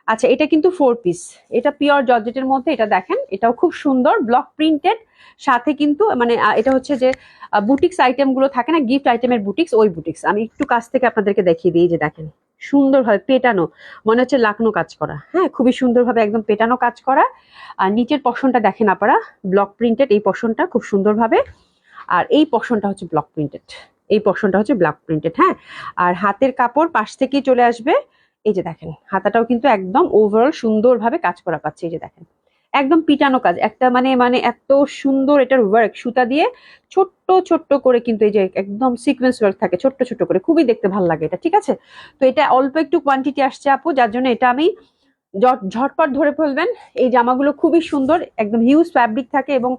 আচ্ছা এটা কিন্তু 4 পিস, এটা পিওর জর্জেটের মধ্যে, এটা দেখেন এটাও খুব সুন্দর ব্লক প্রিন্টেড। সাথে কিন্তু মানে এটা হচ্ছে যে বুটিক্স আইটেম গুলো থাকে না, গিফট আইটেমের বুটিক্স, ওই বুটিক্স। আমি একটু কাছ থেকে আপনাদেরকে দেখিয়ে দিই, যে দেখেন সুন্দরভাবে পেটানো, মনে হচ্ছে লাকনো কাজ করা। হ্যাঁ, খুবই সুন্দরভাবে একদম পেটানো কাজ করা। আর নিচের পশনটা দেখেন আপনারা, ব্লক প্রিন্টেড এই পশনটা খুব সুন্দরভাবে। আর এই পশনটা হচ্ছে ব্লক প্রিন্টেড, এই পশনটা হচ্ছে ব্লক প্রিন্টেড। হ্যাঁ, আর হাতের কাপড় পাশ থেকেই চলে আসবে। এই যে দেখেন হাতাটাও কিন্তু একদম ওভারঅল সুন্দরভাবে কাজ করা পাচ্ছে। এই যে দেখেন একদম পিটানো কাজ, একটা মানে মানে এত সুন্দর এটার ওয়ার্ক, সুতা দিয়ে ছোট্ট ছোট্ট করে কিন্তু এই যে একদম সিকোয়েন্স ওয়ার্ক থাকে ছোট্ট ছোট্ট করে, খুবই দেখতে ভালো লাগে এটা। ঠিক আছে, তো এটা অল্প একটু কোয়ান্টিটি আসছে আপু, যার জন্য এটা আমি ঝটপট ধরে ফেলবেন। এই জামাগুলো খুবই সুন্দর, একদম হিউজ ফ্যাব্রিক থাকে এবং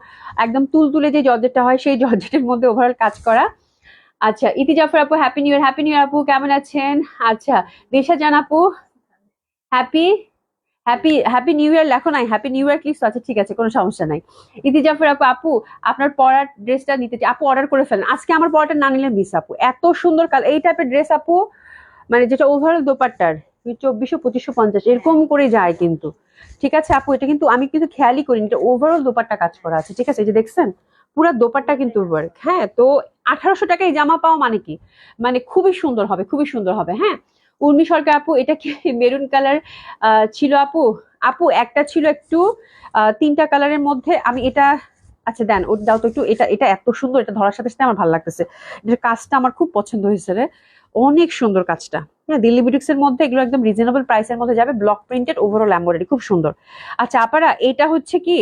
একদম তুলতুলে যে জর্জেটটা হয় সেই জর্জেটের মধ্যে ওভারঅল কাজ করা। আচ্ছা, ইতি জাফর আপু happy new year, happy new year আপু, কেমন আছেন? আচ্ছা, দেশা জান আপু হ্যাপি হ্যাপি হ্যাপি নিউ ইয়ার লেখো নাই, হ্যাপি নিউ ইয়ার লিখছো, আচ্ছা ঠিক আছে কোনো সমস্যা নাই। ইতি জাফর আপু, আপু আপনার পরার ড্রেসটা নিতে চাই আপু, অর্ডার করে ফেলেন, আজকে আমার পরাটা না নিলে মিস আপু। এত সুন্দর কালার এই টাইপের ড্রেস আপু, মানে যেটা ওভারঅল দোপাট্টার 2400 2550 এরকম করে যায় কিন্তু। ঠিক আছে আপু, এটা কিন্তু আমি কিন্তু খেয়ালই করিনি, এটা ওভারঅল দোপাট্টা কাজ করা আছে। ঠিক আছে, এই যে দেখছেন পুরা দোপাট্টা কিন্তু ওয়ার্ক। হ্যাঁ, তো 1800 টাকায় জামা পাও মানে কি, মানে খুবই সুন্দর হবে, খুবই সুন্দর হবে। হ্যাঁ, উর্মি সরকার আপু, এটা কি মেরুন কালার ছিল আপু? আপু একটা ছিল একটু 3টা কালারের মধ্যে, আমি এটা আচ্ছা দেন ওটা দাও তো একটু। এটা এটা এত সুন্দর, এটা ধরার সাথে সাথে আমার ভালো লাগতেছে, এটার কাজটা আমার খুব পছন্দ হয়েছে রে, অনেক সুন্দর কাজটা। হ্যাঁ, দিল্লি বুটিক্স এর মধ্যে এগুলো একদম রিজনেবল প্রাইসের মধ্যে যাবে, ব্লক প্রিন্টেড ওভারঅল এমব্রয়ডারি, খুব সুন্দর। আচ্ছা আপারা, এটা হচ্ছে কি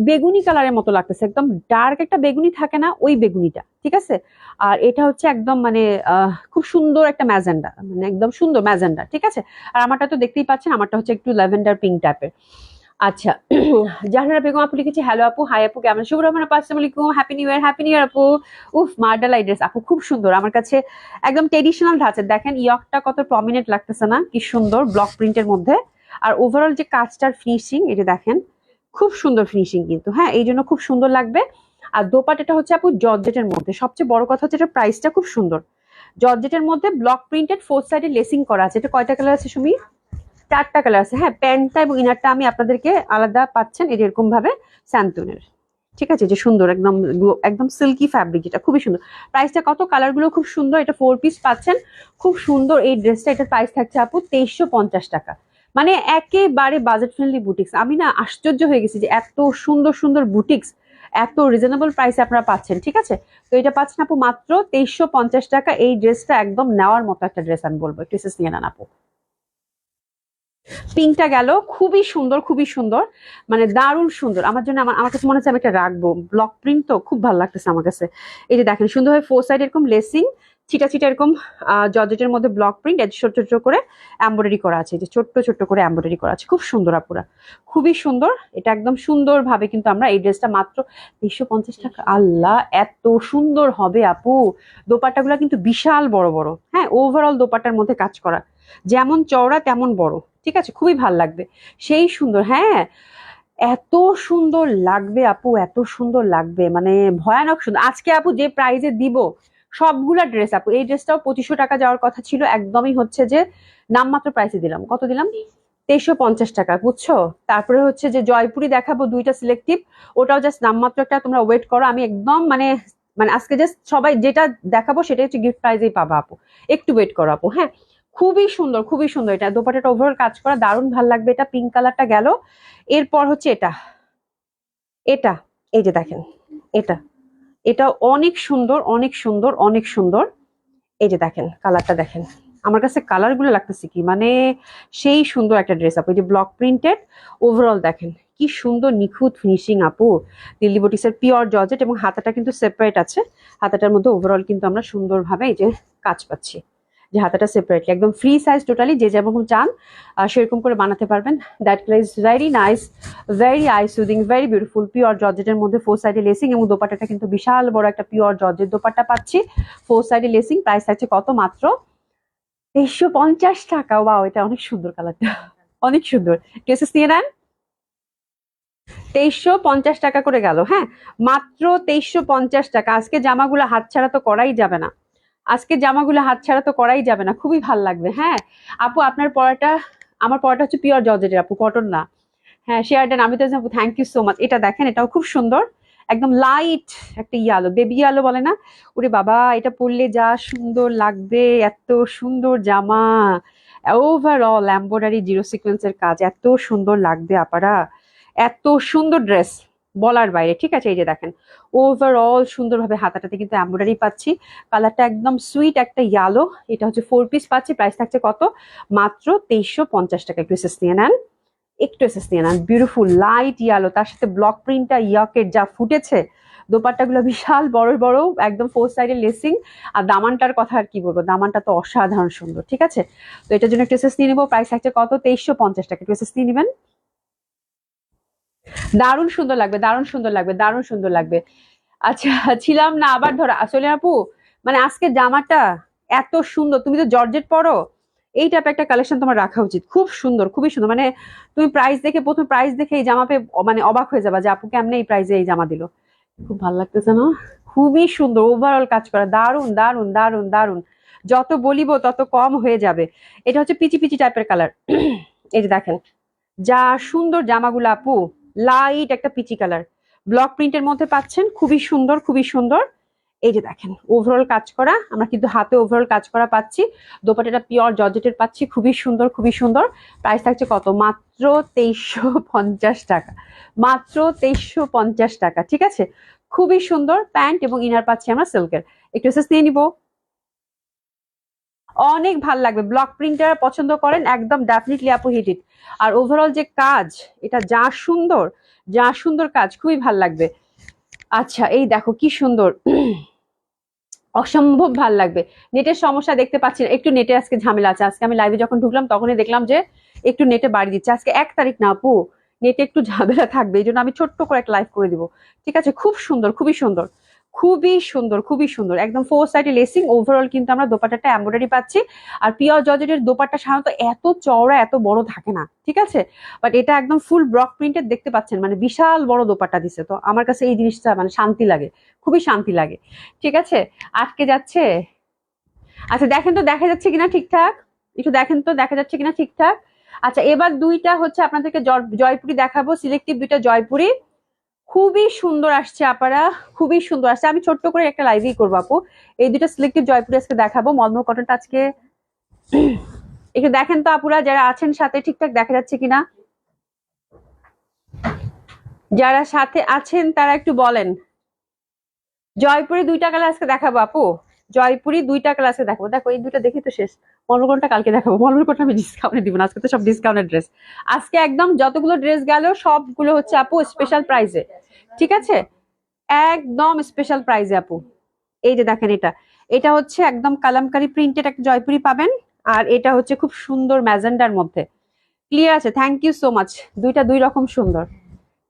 বেগুনি কালারের মতো লাগতেছে, একদম ডার্ক একটা বেগুনি থাকে না, ওই বেগুনিটা। ঠিক আছে, আর এটা হচ্ছে একদম মানে খুব সুন্দর একটা ম্যাজেন্ডা, মানে একদম সুন্দর ম্যাজেন্ডা। ঠিক আছে, আর আমারটা তো দেখতেই পাচ্ছেন, আমারটা হচ্ছে একটু ল্যাভেন্ডার পিঙ্ক টাইপের। আচ্ছা, জাহানারা বেগম আপু লিখেছে হ্যালো আপু, হাই আপু, কেমন? শুভ রহমান আপু আসসালামু আলাইকুম, happy new year, happy new year আপু। উফ, মার্ডালাই ড্রেস আপু খুব সুন্দর, আমার কাছে একদম ট্রেডিশনাল ধাঁচের। দেখেন ইয়কটা কত প্রমিনেন্ট লাগতেছে না, কি সুন্দর ব্লক প্রিন্টের মধ্যে। আর ওভারঅল যে কাজটার ফিনিশিং, এই যে দেখেন খুব সুন্দর ফিনিশিং কিন্তু। হ্যাঁ, এই জন্য খুব সুন্দর লাগবে। আর দোপাট্টাটা হচ্ছে আপু জর্জেটের মধ্যে, সবচেয়ে বড় কথা হচ্ছে এটা প্রাইসটা খুব সুন্দর। জর্জেটের মধ্যে ব্লক প্রিন্টেড 4 সাইডে লেসিং করা আছে। এটা কয়টা কালার আছে সুমি? 4টা কালার আছে। হ্যাঁ, প্যান্টটা এবং ইনারটা আমি আপনাদেরকে আলাদা পাচ্ছেন এরকম ভাবে স্যান্টুনের। ঠিক আছে, যে সুন্দর একদম একদম সিল্কি ফ্যাব্রিক, যেটা খুবই সুন্দর। প্রাইসটা কত? কালার গুলো খুব সুন্দর, এটা 4 পিস পাচ্ছেন, খুব সুন্দর এই ড্রেসটা। এটার প্রাইস থাকছে আপু 2350 টাকা, মানে একেবারে বাজেট ফ্রেন্ডলি বুটিক্স। আমি না আশ্চর্য হয়ে গেছি যে এত সুন্দর সুন্দর বুটিক্স এত রিজনেবল প্রাইসে আপনারা পাচ্ছেন। ঠিক আছে, তো এটা পাচ্ছেন আপু মাত্র 2350 টাকা। এই ড্রেসটা একদম নেওয়ার মতো একটা ড্রেস, আমি বলবো একটু এসেস নিয়ে নেন আপু। পিঙ্কটা গেল, খুবই সুন্দর, খুবই সুন্দর, মানে দারুণ সুন্দর। আমার জন্য আমার কাছে মনে হচ্ছে আমি এটা রাখবো, ব্লক প্রিন্ট তো খুব ভালো লাগতেছে আমার কাছে। এই যে দেখেন সুন্দরভাবে 4 সাইড এরকম লেসিং, ছিটা ছিটা এরকম জর্জেটের মধ্যে ব্লক প্রিন্ট, ছোট ছোট করে এমব্রয়ডারি করা আছে, যে ছোট্ট ছোট্ট করে এমব্রয়ডারি করা আছে, খুব সুন্দর আপুরা, খুবই সুন্দর। এটা একদম সুন্দর ভাবে কিন্তু আমরা এই ড্রেসটা মাত্র 2350 টাকা। আল্লাহ, এত সুন্দর হবে আপু। দোপাট্টাগুলো কিন্তু বিশাল বড় বড়। হ্যাঁ, ওভারঅল দোপাট্টার মধ্যে কাজ করা, যেমন চওড়া তেমন বড়। ঠিক আছে, খুবই ভাল লাগবে, সেই সুন্দর। হ্যাঁ, এত সুন্দর লাগবে আপু, এত সুন্দর লাগবে, মানে ভয়ানক সুন্দর। আজকে আপু যে প্রাইজে দিব সবগুলা ড্রেস আপু, এই ড্রেসটাও 2500 টাকা যাওয়ার কথা ছিল, একদমই হচ্ছে যে নামমাত্র প্রাইসে দিলাম। কত দিলাম? 2350 টাকা, বুঝছো? তারপরে হচ্ছে যে জয়পুরি দেখাবো 2টা সিলেক্টিভ, ওটাও জাস্ট নামমাত্র একটা, তোমরা ওয়েট করো। আমি একদম মানে মানে আজকে জাস্ট সবাই যেটা দেখাবো সেটা হচ্ছে গিফট প্রাইজেই পাবা আপু, একটু ওয়েট করো আপু। হ্যাঁ, খুবই সুন্দর, খুবই সুন্দর। এটা দোপাট্টাটা ওভারঅল কাজ করা দারুণ ভাল লাগবে। এটা পিঙ্ক কালারটা গেল, এরপর হচ্ছে এটা এটা এই যে দেখেন, এটা এটা অনেক সুন্দর, অনেক সুন্দর, অনেক সুন্দর। এই যে দেখেন কালারটা দেখেন, আমার কাছে কালার গুলো লাগতেছে কি মানে সেই সুন্দর একটা ড্রেস আপু। এই যে ব্লক প্রিন্টেড ওভারঅল দেখেন কি সুন্দর নিখুঁত ফিনিশিং আপু, দিল্লি বুটিক্সের পিওর জর্জেট, এবং হাতাটা কিন্তু সেপারেট আছে। হাতাটার মধ্যে ওভারঅল কিন্তু আমরা সুন্দরভাবে এই যে কাজ পাচ্ছি, যে হাতাটা সেপারেটলি একদম ফ্রি সাইজ, টোটালি যে যেমন চান সেরকম করে বানাতে পারবেন। That is very nice, very I soothing, very beautiful. Pure জর্জেটের মধ্যে 4 সাইডে লেসিং, এবং দোপাট্টাটা কিন্তু বিশাল বড় একটা পিওর জর্জেট দোপাট্টা পাচ্ছি, 4 সাইডে লেসিং। প্রাইস আছে কত? মাত্র 2350 টাকা। ওয়াও, এটা অনেক সুন্দর, কালারটা অনেক সুন্দর। ড্রেসেস নিয়ে নেন, 2350 টাকা করে গেল। হ্যাঁ, মাত্র 2350 টাকা। আজকে জামাগুলো হাতছাড়া তো করাই যাবে না, আজকে জামাগুলো হাতছাড়া তো করাই যাবে না, খুবই ভাল লাগবে। হ্যাঁ আপু, আপনার পড়াটা, আমার পড়াটা হচ্ছে পিওর জর্জেটের আপু, কটন না। হ্যাঁ, শেয়ার দেন, আমি তো আপু, থ্যাংক ইউ সো মাচ। এটা দেখেন, এটাও খুব সুন্দর, একদম লাইট একটা ইয়ালো, বেবি ইয়ালো বলে না, ওরে বাবা, এটা পরলে যা সুন্দর লাগবে, এত সুন্দর জামা, ওভারঅল এমব্রয়ডারি জিরো সিকোয়েন্সের কাজ, এত সুন্দর লাগবে আপারা, এত সুন্দর ড্রেস। বলার বাইরে, ঠিক আছে। এই যে দেখেন ওভারঅল সুন্দরভাবে হাতাটাতে কিন্তু এমব্রয়ডারি পাচ্ছি, কালারটা একদম সুইট একটা ইয়েলো। এটা হচ্ছে 4 পিস পাচ্ছি, প্রাইস থাকছে কত, মাত্র 2350 টাকা। একটু এসএস নিয়ে নেন, একটু এসএস নিয়ে নেন। বিউটিফুল লাইট ইয়েলো, তার সাথে ব্লক প্রিন্টটা ইয়কের যা ফুটেছে, দোপাট্টাগুলো বিশাল বড় বড়, একদম 4 সাইডে লেসিং। আর দামানটার কথা আর কি বলবো, দামানটা তো অসাধারণ সুন্দর, ঠিক আছে। তো এটার জন্য একটু এসএস নিয়ে নেবো, প্রাইস থাকছে কত, 2350 টাকা। একটু এসএস নিয়ে নেবেন, দারুণ সুন্দর লাগবে, দারুণ সুন্দর লাগবে, দারুণ সুন্দর লাগবে। আচ্ছা, ছিলাম না আবার ধরা আসলে আপু, মানে আজকে জামাটা এত সুন্দর, তুমি তো জর্জেট পরো, এই টাইপের একটা কালেকশন তোমার রাখা উচিত। খুব সুন্দর, খুবই সুন্দর, মানে তুমি প্রাইস দেখে, প্রথম প্রাইস দেখে এই জামা পেয়ে মানে অবাক হয়ে যাবা যে আপু কেমনে এই প্রাইসে এই জামা দিল। খুব ভালো লাগতেছে না, খুবই সুন্দর ওভারঅল কাজ করা, দারুণ দারুণ দারুণ দারুণ। যত বলিব তত কম হয়ে যাবে। এটা হচ্ছে পিচি পিচি টাইপের কালার। এই যে দেখেন যা সুন্দর জামাগুলো আপু, লাইট একটা পিচি কালার, ব্লক প্রিন্টের মধ্যে পাচ্ছেন, খুবই সুন্দর, খুবই সুন্দর। এই যে দেখেন ওভারঅল কাজ করা, আমরা কিন্তু হাতে ওভারঅল কাজ করা পাচ্ছি, দোপাট্টাটা পিওর জর্জেটের পাচ্ছি, খুবই সুন্দর, খুবই সুন্দর। প্রাইস থাকছে কত, মাত্র 2350 টাকা, মাত্র 2350 টাকা, ঠিক আছে। খুবই সুন্দর প্যান্ট এবং ইনার পাচ্ছি আমরা সিল্কের। একটু এসএস নিয়ে নিবো, অনেক ভাল লাগবে। ব্লক প্রিন্টার পছন্দ করেন একদম ডেফিনেটলি আপু হিট ইট। আর ওভারঅল যে কাজ, এটা যা সুন্দর, যা সুন্দর কাজ, খুবই ভাল লাগবে। আচ্ছা এই দেখো কি সুন্দর, অসম্ভব ভাল লাগবে। নেটের সমস্যা দেখতে পাচ্ছি না, একটু নেটে আজকে ঝামেলা আছে। আজকে আমি লাইভে যখন ঢুকলাম তখনই দেখলাম যে একটু নেটে বাড়ি দিচ্ছে। আজকে 1 তারিখ না আপু, নেটে একটু ঝামেলা থাকবে, এই জন্য আমি ছোট্ট করে একটা লাইভ করে দিব, ঠিক আছে। খুব সুন্দর, খুবই সুন্দর, খুবই সুন্দর, খুবই সুন্দর, একদম 4 সাইডে লেসিং। ওভারঅল কিন্তু আমরা দোপাট্টাটা এমব্রয়ডারি পাচ্ছি। আর পিওর জর্জেটের দোপাট্টা সাধারণত এত চওড়া এত বড় থাকে না, ঠিক আছে। বাট এটা একদম ফুল ব্লক প্রিন্টেড দেখতে পাচ্ছেন, মানে বিশাল বড় দোপাট্টা দিছে। তো আমার কাছে এই জিনিসটা মানে শান্তি লাগে, খুবই শান্তি লাগে, ঠিক আছে। আটকে যাচ্ছে, আচ্ছা দেখেন তো দেখা যাচ্ছে কিনা ঠিকঠাক, একটু দেখেন তো দেখা যাচ্ছে কিনা ঠিকঠাক। আচ্ছা এবার দুইটা হচ্ছে আপনাদেরকে জয়পুরি দেখাবো, সিলেক্টিভ দুইটা জয়পুরি, খুবই সুন্দর আসছে আপারা, খুবই সুন্দর আসছে। আমি ছোট্ট করে একটা লাইভই করবো আপু, এই দুইটা সিলেক্টিভ জয়পুরি আজকে দেখাবো। মলমল কটনটা আজকে একটু দেখেন তো আপুরা যারা আছেন সাথে, ঠিকঠাক দেখা যাচ্ছে কিনা, যারা সাথে আছেন তারা একটু বলেন। জয়পুরি দুইটা কালার আজকে দেখাবো আপু, জয়পুরি দুইটা কালার আজকে দেখাবো। দেখো এই দুইটা দেখি তো শেষ, মলমলটা কালকে দেখাবো। মলমলটা আমি ডিসকাউন্টে দিব না, আজকে তো সব ডিসকাউন্টের ড্রেস। আজকে একদম যতগুলো ড্রেস গেল সবগুলো হচ্ছে আপু স্পেশাল প্রাইসে, ঠিক আছে, একদম স্পেশাল প্রাইসে আপু। এই যে দেখেন এটা, এটা হচ্ছে একদম কালামকারী প্রিন্টেড একটা জয়পুরি পাবেন। আর এটা হচ্ছে খুব সুন্দর ম্যাজেন্ডার মধ্যে, ক্লিয়ার আছে, থ্যাংক ইউ সো মাচ। দুইটা দুই রকম সুন্দর,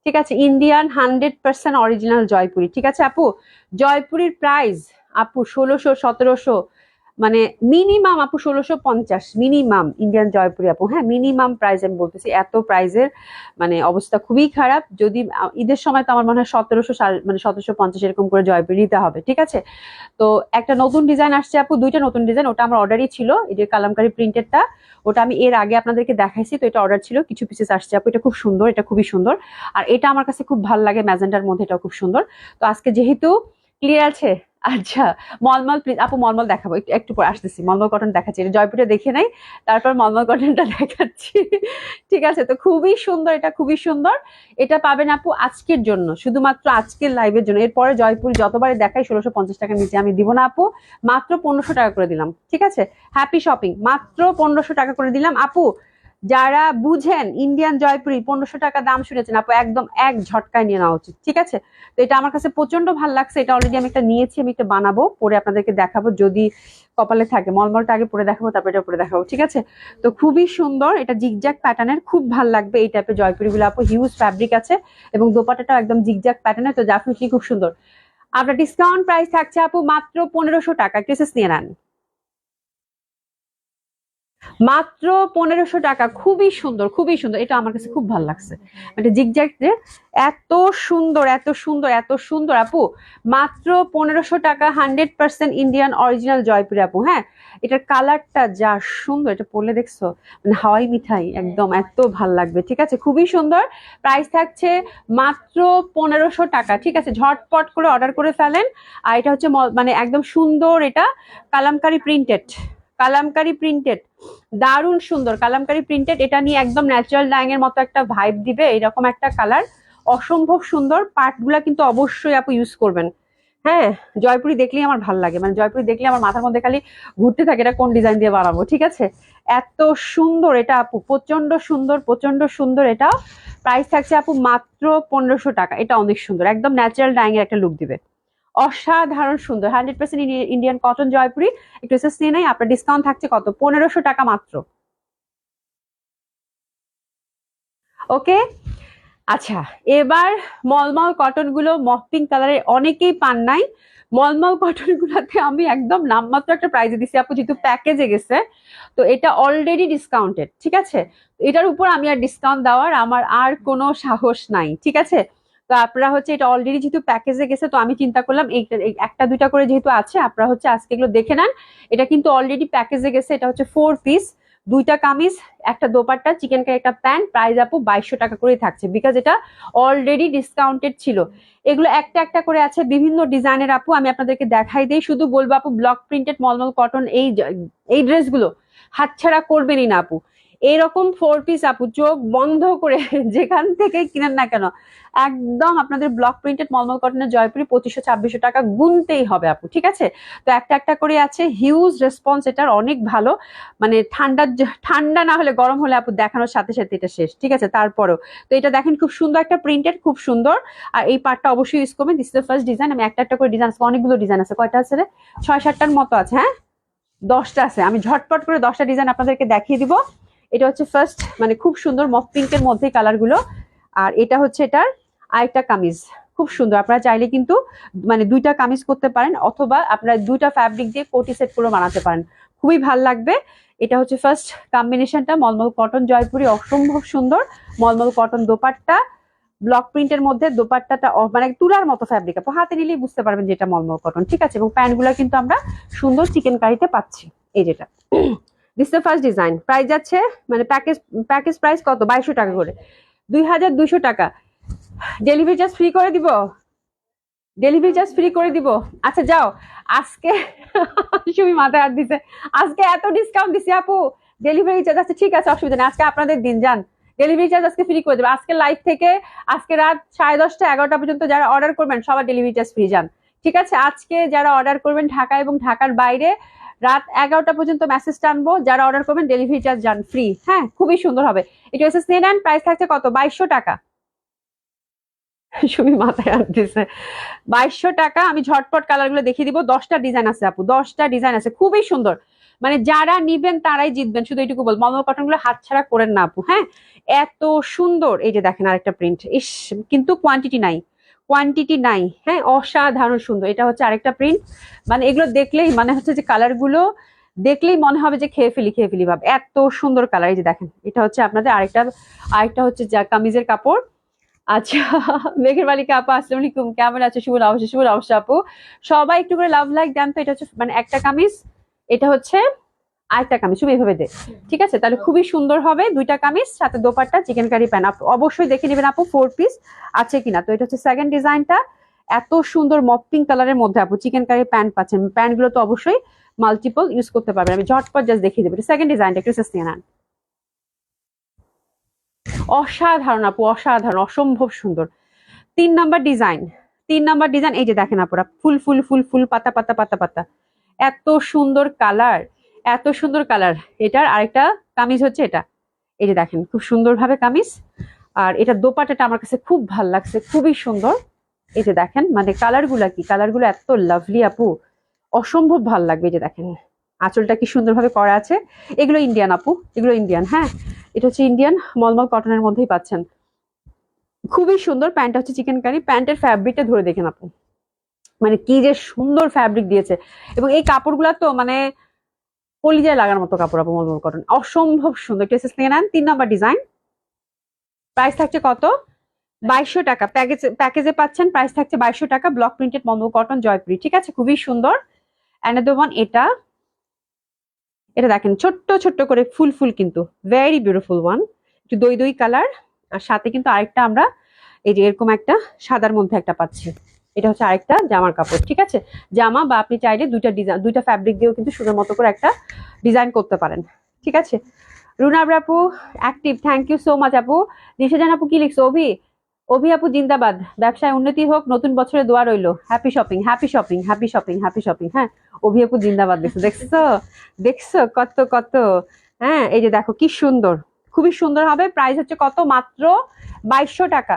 ঠিক আছে। ইন্ডিয়ান 100% অরিজিনাল জয়পুরি, ঠিক আছে আপু। জয়পুরির প্রাইস আপু 1600 1700, মানে মিনিমাম আপু 1650 মিনিমাম ইন্ডিয়ান জয়পুরি আপু, হ্যাঁ মিনিমাম প্রাইস আমি বলতেছি। এত প্রাইসের মানে অবস্থা খুবই খারাপ। যদি ঈদের সময় তো আমার মনে হয় 1700 মানে 1750 এরকম করে জয়পুরি নিতে হবে, ঠিক আছে। তো একটা নতুন ডিজাইন আসছে আপু, দুইটা নতুন ডিজাইন, ওটা আমার অর্ডারই ছিল, এই যে কালামকারী প্রিন্টেডটা, ওটা আমি এর আগে আপনাদেরকে দেখাইছি। তো এটা অর্ডার ছিল, কিছু পিসেস আসছে আপু, এটা খুব সুন্দর, এটা খুবই সুন্দর। আর এটা আমার কাছে খুব ভালো লাগে, ম্যাজেন্ডার মধ্যে, এটাও খুব সুন্দর। তো আজকে যেহেতু ক্লিয়ার আছে, আচ্ছা মলমল প্লিজ আপু, মলমল দেখাবো একটু একটু পরে আসতেছি। মলমল কটন দেখাচ্ছি, এটা জয়পুরে দেখে নাই, তারপর মলমল কটনটা দেখাচ্ছি, ঠিক আছে। তো খুবই সুন্দর, এটা খুবই সুন্দর। এটা পাবেন আপু আজকের জন্য, শুধুমাত্র আজকের লাইভের জন্য। এরপরে জয়পুর যতবারে দেখাই 1650 টাকার নিচে আমি দিব না আপু, মাত্র 1500 টাকা করে দিলাম, ঠিক আছে। হ্যাপি শপিং, মাত্র 1500 টাকা করে দিলাম আপু। যারা বুঝেন ইন্ডিয়ান জয়পুরি 1500 টাকা দাম শুনেছেন আপু, একদম এক ঝটকায় নিয়ে নেওয়া উচিত, ঠিক আছে। তো এটা আমার কাছে প্রচন্ড ভালো লাগছে, এটা অলরেডি আমি একটা নিয়েছি, আমি একটা বানাবো, পরে আপনাদেরকে দেখাবো যদি কপালে থাকে। মলমলটা আগে পরে দেখাবো, তারপর এটা পরে দেখাবো, ঠিক আছে। তো খুবই সুন্দর, এটা জিগজ্যাগ প্যাটার্নের, খুব ভালো লাগবে এই টাইপের জয়পুরি গুলো আপু। হিউজ ফ্যাব্রিক আছে এবং দোপাট্টাটাও একদম জিগজ্যাগ প্যাটার্নের, তো ডেফিনেটলি খুব সুন্দর। আপনার ডিসকাউন্ট প্রাইস থাকছে আপু মাত্র 1500 টাকা, কেসেস নিয়ে নেন, মাত্র 1500 টাকা। খুবই সুন্দর, খুবই সুন্দর, এটা আমার কাছে খুব ভালো লাগছে, মানে জিগজ্যাগ যে এত সুন্দর, এত সুন্দর, এত সুন্দর আপু। মাত্র 1500 টাকা, 100% ইন্ডিয়ান অরিজিনাল জয়পুরি আপু, হ্যাঁ। এটার কালারটা যা সুন্দর, এটা পরলে দেখছো মানে হাওয়াই মিঠাই একদম, এত ভাল লাগবে, ঠিক আছে। খুবই সুন্দর, প্রাইস থাকছে মাত্র 1500 টাকা, ঠিক আছে। ঝটপট করে অর্ডার করে ফেলেন। আর এটা হচ্ছে মানে একদম সুন্দর, এটা কালামকারী প্রিন্টেড, কালামকারী প্রিন্টেড, দারুণ সুন্দর কালামকারী প্রিন্টেড। এটা নিয়ে একদম ন্যাচারাল ডাইং এর মতো একটা ভাইব দিবে, এরকম একটা কালার, অসম্ভব সুন্দর। পার্টগুলা কিন্তু অবশ্যই আপু ইউজ করবেন। হ্যাঁ, জয়পুরি দেখলেই আমার ভালো লাগে, মানে জয়পুরি দেখলে আমার মাথার মধ্যে খালি ঘুরতে থাকে এটা কোন ডিজাইন দিয়ে বানাবো। ঠিক আছে, এত সুন্দর এটা আপু, প্রচন্ড সুন্দর, প্রচন্ড সুন্দর। এটা প্রাইস থাকছে আপু মাত্র 1500 টাকা। এটা অনেক সুন্দর, একদম ন্যাচারাল ডাইং এর একটা লুক দিবে, অসাধারণ সুন্দর। 100% ইন্ডিয়ান কটন জয়পুরি। একটু এসএস নিয়ে নাই, আপনার ডিসকাউন্ট থাকছে কত, 1500 টাকা মাত্র। ওকে, আচ্ছা এবার মলমল কটন গুলো মফ পিঙ্ক কালারের অনেকেই পান নাই। মলমল কটন গুলাতে আমি একদম নামমাত্র একটা প্রাইজে দিছি আপু, যেহেতু প্যাকেজে গেছে, তো এটা অলরেডি ডিসকাউন্টেড। ঠিক আছে, এটার উপর আমি আর ডিসকাউন্ট দেওয়ার আমার আর কোনো সাহস নাই। ঠিক আছে, তো আপনারা হচ্ছে এটা অলরেডি যেহেতু প্যাকেজে গেছে, তো আমি চিন্তা করলাম এই একটা দুইটা করে যেহেতু আছে, আপনারা হচ্ছে আজকে এগুলো দেখে নেন। এটা কিন্তু অলরেডি প্যাকেজে গেছে। এটা হচ্ছে 4 পিস, দুইটা কামিজ, একটা দোপাট্টা, চিকেন কারি, একটা প্যান্ট। প্রাইস আপু 2200 টাকা করেই থাকছে, বিকজ এটা অলরেডি ডিসকাউন্টেড ছিল। এগুলো একটা একটা করে আছে বিভিন্ন ডিজাইনের আপু, আমি আপনাদেরকে দেখাই দিই। শুধু বলবো আপু, ব্লক প্রিন্টেড মলমল কটন এই ড্রেসগুলো হাতছাড়া করবেনই না আপু। এইরকম 4 পিস আপু চোখ বন্ধ করে যেখান থেকে কিনেন না কেন, একদম আপনাদের ব্লক প্রিন্টেড মলমল কটনের জয়পুরি 2500-2600 টাকা গুনতেই হবে আপু। ঠিক আছে, তো একটা একটা করে আছে, হিউজ রেসপন্স এটার, অনেক ভালো। মানে ঠান্ডা না হলে, গরম হলে আপু দেখানোর সাথে সাথে এটা শেষ। ঠিক আছে, তারপরেও তো এটা দেখেন খুব সুন্দর একটা প্রিন্টেড, খুব সুন্দর। আর এই পার্টটা অবশ্যই ইউজ করবেন। This is the first design. আমি একটা একটা করে ডিজাইন আছে, অনেকগুলো ডিজাইন আছে। কয়টা আছে রে? 6-7টার মতো আছে। হ্যাঁ, 10টা আছে। আমি ঝটপট করে 10টা ডিজাইন আপনাদেরকে দেখিয়ে দিব। এটা হচ্ছে ফার্স্ট, মানে খুব সুন্দর মফ পিঙ্কের মধ্যে কালার গুলো। আর এটা হচ্ছে এটার আরেকটা কামিজ, খুব সুন্দর। আপনারা চাইলে কিন্তু মানে দুইটা কামিজ করতে পারেন, অথবা আপনারা দুইটা ফ্যাব্রিক দিয়ে কোটি সেট করে বানাতে পারেন, খুবই ভাল লাগবে। এটা হচ্ছে ফার্স্ট কম্বিনেশনটা, মলমল কটন জয়পুরি, অসম্ভব সুন্দর। মলমল কটন দোপাট্টা, ব্লক প্রিন্টের মধ্যে দোপাট্টাটা মানে তুলার মতো ফ্যাব্রিক, আপু হাতে নিলেই বুঝতে পারবেন যেটা মলমল কটন। ঠিক আছে, এবং প্যান্ট গুলা কিন্তু আমরা সুন্দর চিকেন কারিতে পাচ্ছি, এই যেটা। This the first design. Price যাচ্ছে মানে প্যাকেজ প্রাইস কত, 2200 টাকা করে, 2200 টাকা। ডেলিভারি চার্জ ফ্রি করে দিব, ডেলিভারি চার্জ ফ্রি করে দিব। আচ্ছা যাও আজকে সুমি মাথায় হাত দিছে, আজকে এত ডিসকাউন্ট দিছি আপু, ডেলিভারি চার্জ আছে। ঠিক আছে, অসুবিধা নেই, আজকে আপনাদের দিন, যান ডেলিভারি চার্জ আজকে ফ্রি করে দেবে। আজকে লাইভ থেকে আজকে রাত 10:30-11টা পর্যন্ত যারা অর্ডার করবেন সবার ডেলিভারি চার্জ ফ্রি, যান। ঠিক আছে, আজকে যারা অর্ডার করবেন ঢাকা এবং ঢাকার বাইরে রাত 11টা পর্যন্ত মেসেজ টানবো, যারা অর্ডার করবেন ডেলিভারি চার্জ যান ফ্রি। হ্যাঁ, খুবই সুন্দর হবে। এটা এসএস নিয়ে নেন, প্রাইস থাকছে কত, 2200 টাকা। সুমি মাথায় হাত দিছে, 2200 টাকা। আমি ঝটপট কালার গুলো দেখিয়ে দিব। 10টা ডিজাইন আছে আপু, 10টা ডিজাইন আছে, খুবই সুন্দর। মানে যারা নিবেন তারাই জিতবেন, শুধু এইটুকু বল, মলমল কটন গুলো হাত ছাড়া করেন না আপু। হ্যাঁ, এত সুন্দর। এই যে দেখেন আরেকটা প্রিন্ট, ইস কিন্তু কোয়ান্টিটি নাই, কোয়ান্টিটি নাই। হ্যাঁ, অসাধারণ সুন্দর। এটা হচ্ছে আরেকটা প্রিন্ট, মানে এগুলো দেখলেই মানে হচ্ছে যে কালার গুলো দেখলেই মনে হবে যে খেয়ে ফেলি খেয়ে ফেলি ভাব, এত সুন্দর কালার। এই যে দেখেন, এটা হচ্ছে আপনাদের আরেকটা আরেকটা হচ্ছে কামিজের কাপড়। আচ্ছা, মেঘের বালিকা আপা আসসালামু আলাইকুম, কেমন আছো? শুভ নববর্ষ, শুভ নববর্ষ আপু। সবাই একটু করে লাভ লাইক দেন তো। এটা হচ্ছে মানে একটা কামিজ, এটা হচ্ছে আরেকটা কামিজ, শুধু এইভাবে দে। ঠিক আছে, তাহলে খুবই সুন্দর হবে। দুইটা কামিজ, সাথে দোপাট্টা, চিকেন কারি প্যান্ট। আপু অবশ্যই দেখে নেবেন আপু 4 পিস আছে কিনা। তো এটা হচ্ছে সেকেন্ড ডিজাইনটা, এত সুন্দর মপ পিঙ্ক কালারের মধ্যে আপু চিকেন কারি প্যান্ট পাচ্ছেন। প্যান্ট গুলো তো অবশ্যই মাল্টিপল ইউজ করতে পারবেন। আমি ঝটপট জাস্ট দেখিয়ে দেবো। সেকেন্ড ডিজাইনটা একটু নিয়ে নেন। অসাধারণ আপু, অসাধারণ, অসম্ভব সুন্দর। 3 নাম্বার ডিজাইন, 3 নাম্বার ডিজাইন। এই যে দেখেন আপুরা, ফুল ফুল ফুল ফুল, পাতা পাতা পাতা পাতা, এত সুন্দর কালার, এত সুন্দর কালার। এটার আরেকটা কামিজ হচ্ছে এটা, এই যে দেখেন খুব সুন্দর ভাবে কামিজ। আর এটা দোপাট্টাটা আমার কাছে খুব ভাল লাগছে, খুবই সুন্দর। এই যে দেখেন মানে কালার গুলা কি, কালার গুলো এত লাভলি আপু, অসম্ভব ভাল লাগবে। এই যে দেখেন আঁচলটা কি সুন্দর ভাবে করা আছে। এগুলো ইন্ডিয়ান আপু, এগুলো ইন্ডিয়ান। হ্যাঁ, এটা হচ্ছে ইন্ডিয়ান মলমল কটনের মধ্যেই পাচ্ছেন, খুবই সুন্দর। প্যান্টটা হচ্ছে চিকেন কারি, প্যান্টের ফ্যাব্রিকটা ধরে দেখেন আপু, মানে কি যে সুন্দর ফ্যাব্রিক দিয়েছে। এবং এই কাপড়গুলা তো মানে কলিজায় লাগার মতো কাপড় আপু, মলমল কটন, অসম্ভব সুন্দর। টেসেস নিয়ে নেন। 3 নাম্বার ডিজাইন, প্রাইস থাকছে কত, 2200 টাকা। প্যাকেজে পাচ্ছেন, প্রাইস থাকছে 2200 টাকা। Block printed mulmul cotton Jaipuri. ঠিক আছে, খুবই সুন্দর। অ্যানাদার ওয়ান, এটা এটা দেখেন ছোট্ট ছোট্ট করে ফুল ফুল, কিন্তু ভেরি বিউটিফুল ওয়ান, একটু দই দই কালার। আর সাথে কিন্তু আরেকটা আমরা এই যে এরকম একটা সাদার মধ্যে একটা পাচ্ছি। এটা হচ্ছে আরেকটা জামার কাপড়। ঠিক আছে, জামা বা আপনি চাইলে দুইটা ডিজাইন, দুইটা ফ্যাব্রিক দিয়েও কিন্তু সুন্দর মতো করে একটা ডিজাইন করতে পারেন। ঠিক আছে, রুনা আপু active, thank you so much আপু। নিশা জান আপু কি লিখছো? অভি আপু জিন্দাবাদ, ব্যবসায় উন্নতি হোক, নতুন বছরে দোয়া রইলো। Happy shopping, happy shopping, happy shopping, happy shopping. হ্যাঁ, অভি আপু জিন্দাবাদ। দেখছো দেখছো দেখছো কত কত। হ্যাঁ, এই যে দেখো কি সুন্দর, খুবই সুন্দর হবে। প্রাইস হচ্ছে কত? মাত্র 2200 টাকা।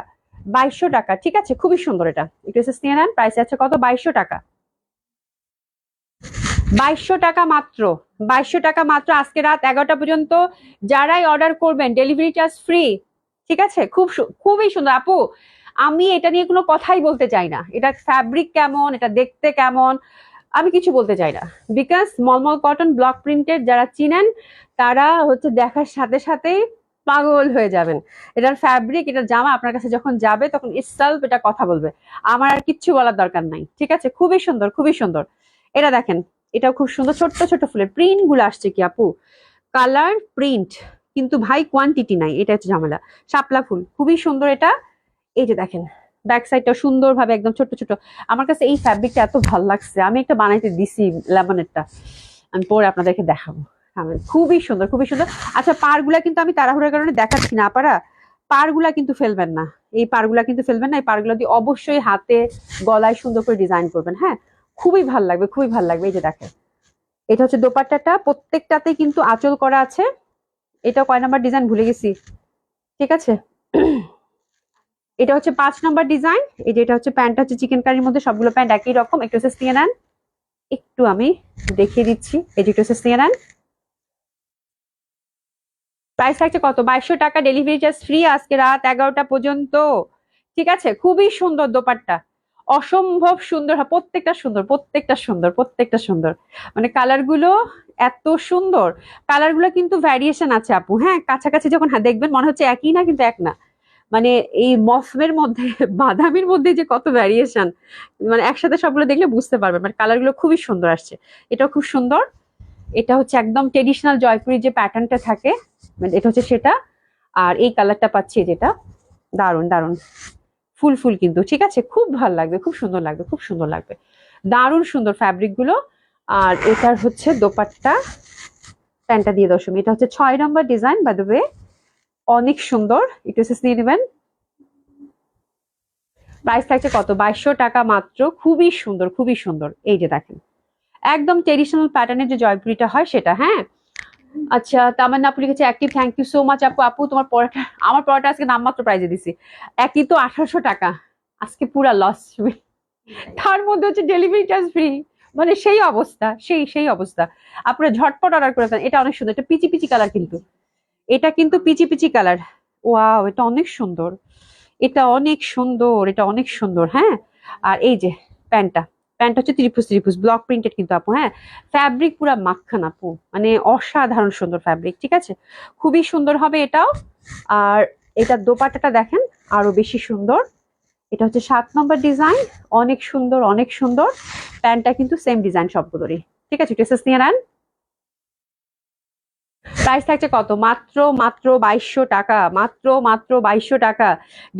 2200 টাকা, ঠিক আছে, খুবই সুন্দর। এটা একটু এসএস নিয়ে নেন। প্রাইস আছে কত? 2200 টাকা। 2200 টাকা মাত্র। 2200 টাকা মাত্র, আজকে রাত 11টা পর্যন্ত যারাই অর্ডার করবেন ডেলিভারি চার্জ ফ্রি। ঠিক আছে, খুবই সুন্দর আপু। আমি এটা নিয়ে কোনো কথাই বলতে চাই না, এটা ফ্যাব্রিক কেমন, এটা দেখতে কেমন, আমি কিছু বলতে চাই না। বিকজ মলমল কটন ব্লক প্রিন্টেড যারা চিনেন তারা হচ্ছে দেখার সাথে সাথেই পাগল হয়ে যাবেন। এটার ফ্যাব্রিক, এটার জামা আপনার কাছে যখন যাবে তখন ইটসেলফ এটা কথা বলবে। আমার আর কিচ্ছু বলার দরকার নাই। ঠিক আছে, খুবই সুন্দর, খুবই সুন্দর। এটা দেখেন, এটাও খুব সুন্দর। ছোট্ট ছোট ফুলের প্রিন্ট গুলো আসছে কি আপু, কালার প্রিন্ট, কিন্তু ভাই কোয়ান্টিটি নাই, এটা হচ্ছে ঝামেলা। শাপলা ফুল, খুবই সুন্দর এটা। এই যে দেখেন ব্যাক সাইডটা সুন্দর ভাবে একদম ছোট ছোট। আমার কাছে এই ফ্যাব্রিকটা এত ভালো লাগছে, আমি একটা বানাইতে দিছি লেমনেরটা, আমি পরে আপনাদেরকে দেখাবো। খুবই সুন্দর, খুবই সুন্দর। আচ্ছা, পাড়গুলা কিন্তু আমি তাড়াহুড়োর কারণে দেখাচ্ছি না আপারা, পাড়গুলা কিন্তু ফেলবেন না, এই পাড়গুলা কিন্তু ফেলবেন না। এই পাড়গুলো দিয়ে অবশ্যই হাতে গলায় সুন্দর করে ডিজাইন করবেন। হ্যাঁ, খুবই ভাল লাগবে, খুবই ভাল লাগবে। এই যে দেখেন, এটা হচ্ছে দোপাট্টাটা, প্রত্যেকটাতে কিন্তু আঁচল করা আছে। এটা কয় নাম্বার ডিজাইন ভুলে গেছি। ঠিক আছে, এটা হচ্ছে 5 নম্বর ডিজাইন। এই যে এটা হচ্ছে প্যান্টটা, হচ্ছে চিকেন কারির মধ্যে, সবগুলো প্যান্ট একই রকম। একটু এসএস নিয়ে নেন, একটু আমি দেখিয়ে দিচ্ছি। এই যে একটু এসএস নিয়ে নেন। প্রাইস থাকছে কত? 2200 টাকা, ডেলিভারি চার্জ ফ্রি আজকে রাত 11টা পর্যন্ত। ঠিক আছে, খুবই সুন্দর দোপাট্টা, অসম্ভব সুন্দর। প্রত্যেকটা সুন্দর, প্রত্যেকটা সুন্দর, প্রত্যেকটা সুন্দর। মানে কালার গুলো এত সুন্দর। কালার গুলো কিন্তু ভ্যারিয়েশন আছে আপু। হ্যাঁ, কাছাকাছি যখন দেখবেন মনে হচ্ছে একই, না কিন্তু এক না। মানে এই মফমের মধ্যে বাদামির মধ্যে যে কত ভ্যারিয়েশন, মানে একসাথে সবগুলো দেখলে বুঝতে পারবেন। মানে কালার গুলো খুবই সুন্দর আসছে। এটাও খুব সুন্দর। এটা হচ্ছে একদম ট্রেডিশনাল জয়পুরি যে প্যাটার্নটা থাকে, মানে এটা হচ্ছে সেটা। আর এই কালারটা পাচ্ছি যেটা, দারুন দারুন ফুল ফুল কিন্তু। ঠিক আছে, খুব ভালো লাগবে, খুব সুন্দর লাগবে, খুব সুন্দর লাগবে। দারুণ সুন্দর ফ্যাব্রিক গুলো। আর এটার হচ্ছে দোপাট্টা, প্যান্টটা দিয়ে দশমি। এটা হচ্ছে 6 নম্বর ডিজাইন, বাই দ্য ওয়ে অনেক সুন্দর। একটু নিয়ে নেবেন। প্রাইস থাকছে কত? 2200 টাকা মাত্র। খুবই সুন্দর, খুবই সুন্দর। এই যে দেখেন, একদম ট্রেডিশনাল প্যাটার্নের যে জয়পুরিটা হয় সেটা। হ্যাঁ, আচ্ছা, তামান্না আপু লিখেছে active, thank you so much আপু। আপু তোমার পড়াটা, আমার পড়াটা আজকে নামমাত্র প্রাইজে দিছি। একই তো 1800 টাকা, আজকে পুরা লস। তার মধ্যে হচ্ছে ডেলিভারি চার্জ ফ্রি। মানে সেই অবস্থা, সেই অবস্থা। আপনারা ঝটপট অর্ডার করে ফেলেন। এটা অনেক সুন্দর, এটা পিচি পিচি কালার কিন্তু, এটা কিন্তু পিচি পিচি কালার। ওয়াও, এটা অনেক সুন্দর, এটা অনেক সুন্দর, এটা অনেক সুন্দর। হ্যাঁ, আর এই যে প্যান্টটা, প্যান্ট হচ্ছে ত্রিপুস ত্রিপুস ব্লক প্রিন্টেড কিন্তু আপু। হ্যাঁ, ফ্যাব্রিক পুরা মাখন আপু, মানে অসাধারণ সুন্দর ফ্যাব্রিক। ঠিক আছে, খুবই সুন্দর হবে এটাও। আর এটা দোপাট্টাটা দেখেন, আরো বেশি সুন্দর। এটা হচ্ছে 7 নম্বর ডিজাইন, অনেক সুন্দর, অনেক সুন্দর। প্যান্টটা কিন্তু সেম ডিজাইন সবগুলোরই। ঠিক আছে, ড্রেসেস নিয়ে নেন। প্রাইস থাকছে কত? মাত্র মাত্র 2200 টাকা, মাত্র মাত্র 2200 টাকা।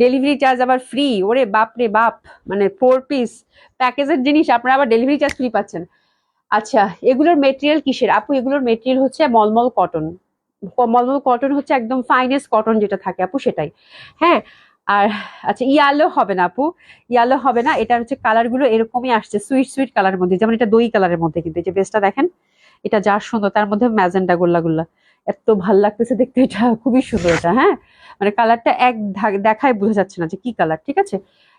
ডেলিভারি চার্জ আবার ফ্রি। ওরে বাপ রে বাপ, মানে 4 পিস প্যাকেজের জিনিস আপনারা আবার ডেলিভারি চার্জ ফ্রি পাচ্ছেন। আচ্ছা, এগুলোর মেটেরিয়াল কিসের আপু? এগুলোর মেটেরিয়াল হচ্ছে মলমল কটন। মলমল কটন হচ্ছে একদম ফাইনেস্ট কটন যেটা থাকে আপু, সেটাই। হ্যাঁ, আর আচ্ছা, ইয়ালো হবে না আপু, ইয়ালো হবে না। এটা হচ্ছে কালার গুলো এরকমই আসছে, সুইট সুইট কালারের মধ্যে। যেমন এটা দই কালারের মধ্যে, কিন্তু এই যে বেসটা দেখেন, এটা যা সুন্দর, তার মধ্যে ম্যাজেন্ডা গোল্লা গোল্লা, এত ভাল লাগতেছে দেখতে। এটা খুবই সুন্দর এটা। হ্যাঁ, মানে কালারটা দেখায় বোঝা যাচ্ছে না যে কি কালার। ঠিক আছে,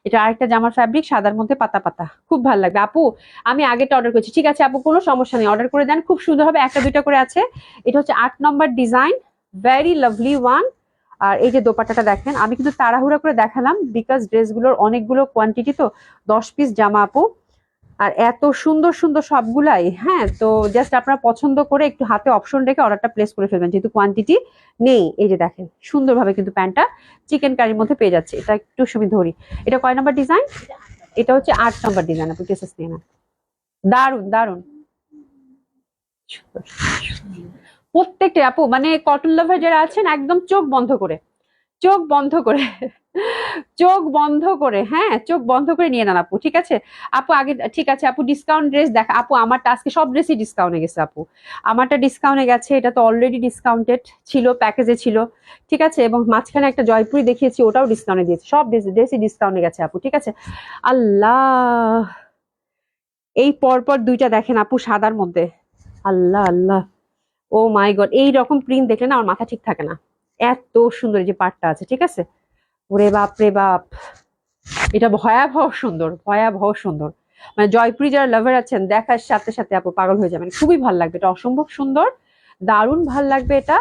এটা আরেকটা জামার ফ্যাব্রিক, সাদার মধ্যে পাতা পাতা, খুব ভালো লাগবে আপু। আমি আগেটা অর্ডার করেছি। ঠিক আছে আপু, কোনো সমস্যা নেই, অর্ডার করে দেন, খুব সুন্দর হবে। একটা দুইটা করে আছে। এটা হচ্ছে 8 নম্বর ডিজাইন, ভেরি লাভলি ওয়ান। আর এই যে দোপাট্টাটা দেখেন, আমি কিন্তু তাড়াহুড়া করে দেখালাম বিকজ ড্রেসগুলোর অনেকগুলো কোয়ান্টিটি, তো 10 পিস জামা আপু। আর এত সুন্দর সুন্দর সবগুলাই। হ্যাঁ, তো জাস্ট আপনারা পছন্দ করে একটু হাতে অপশন রেখে অর্ডারটা প্লেস করে ফেলবেন, যেহেতু কোয়ান্টিটি নেই। এই যে দেখেন, সুন্দরভাবে কিন্তু প্যান্টটা চিকেন কারির মধ্যে পেয়ে যাচ্ছে। এটা একটু সুবিধা ধরি। এটা কয় নাম্বার ডিজাইন? এটা হচ্ছে 8 নম্বর ডিজাইন আপনি কেসেস নিয়ে না। দারুন দারুন, প্রত্যেকটা আপু, মানে কটন লাভার যারা আছেন একদম চোখ বন্ধ করে চোখ বন্ধ করে, চোখ বন্ধ করে, হ্যাঁ চোখ বন্ধ করে নিয়ে নেন আপু, ঠিক আছে? আপু আগে ঠিক আছে আপু, ডিসকাউন্ট ড্রেস দেখা আপু, আমারটা আজকে সব ড্রেসই ডিসকাউন্টে গেছে আপু, আমারটা ডিসকাউন্টে গেছে, এটা তো অলরেডি ডিসকাউন্টেড ছিল, প্যাকেজে ছিল, ঠিক আছে? এবং মাঝখানে একটা জয়পুরি দেখিয়েছি, ওটাও ডিসকাউন্টে দিয়েছে, সব ড্রেসই ডিসকাউন্টে গেছে আপু, ঠিক আছে? আল্লাহ, এই পরপর দুইটা দেখেন আপু সাদার মধ্যে, আল্লাহ আল্লাহ, ও মাই গড, এই রকম প্রিন্ট দেখলে না আমার মাথা ঠিক থাকে না, এত সুন্দর এই যে পাটটা আছে, ঠিক আছে? ওরে বাপ রে বাপ, এটা ভয়াবহ সুন্দর, ভয়াবহ সুন্দর, মানে জয়পুরি যারা লাভার আছেন দেখার সাথে সাথে আপু পাগল হয়ে যাবেন, খুবই ভালো লাগবে, এটা অসম্ভব সুন্দর, দারুণ ভাল লাগবে, এটা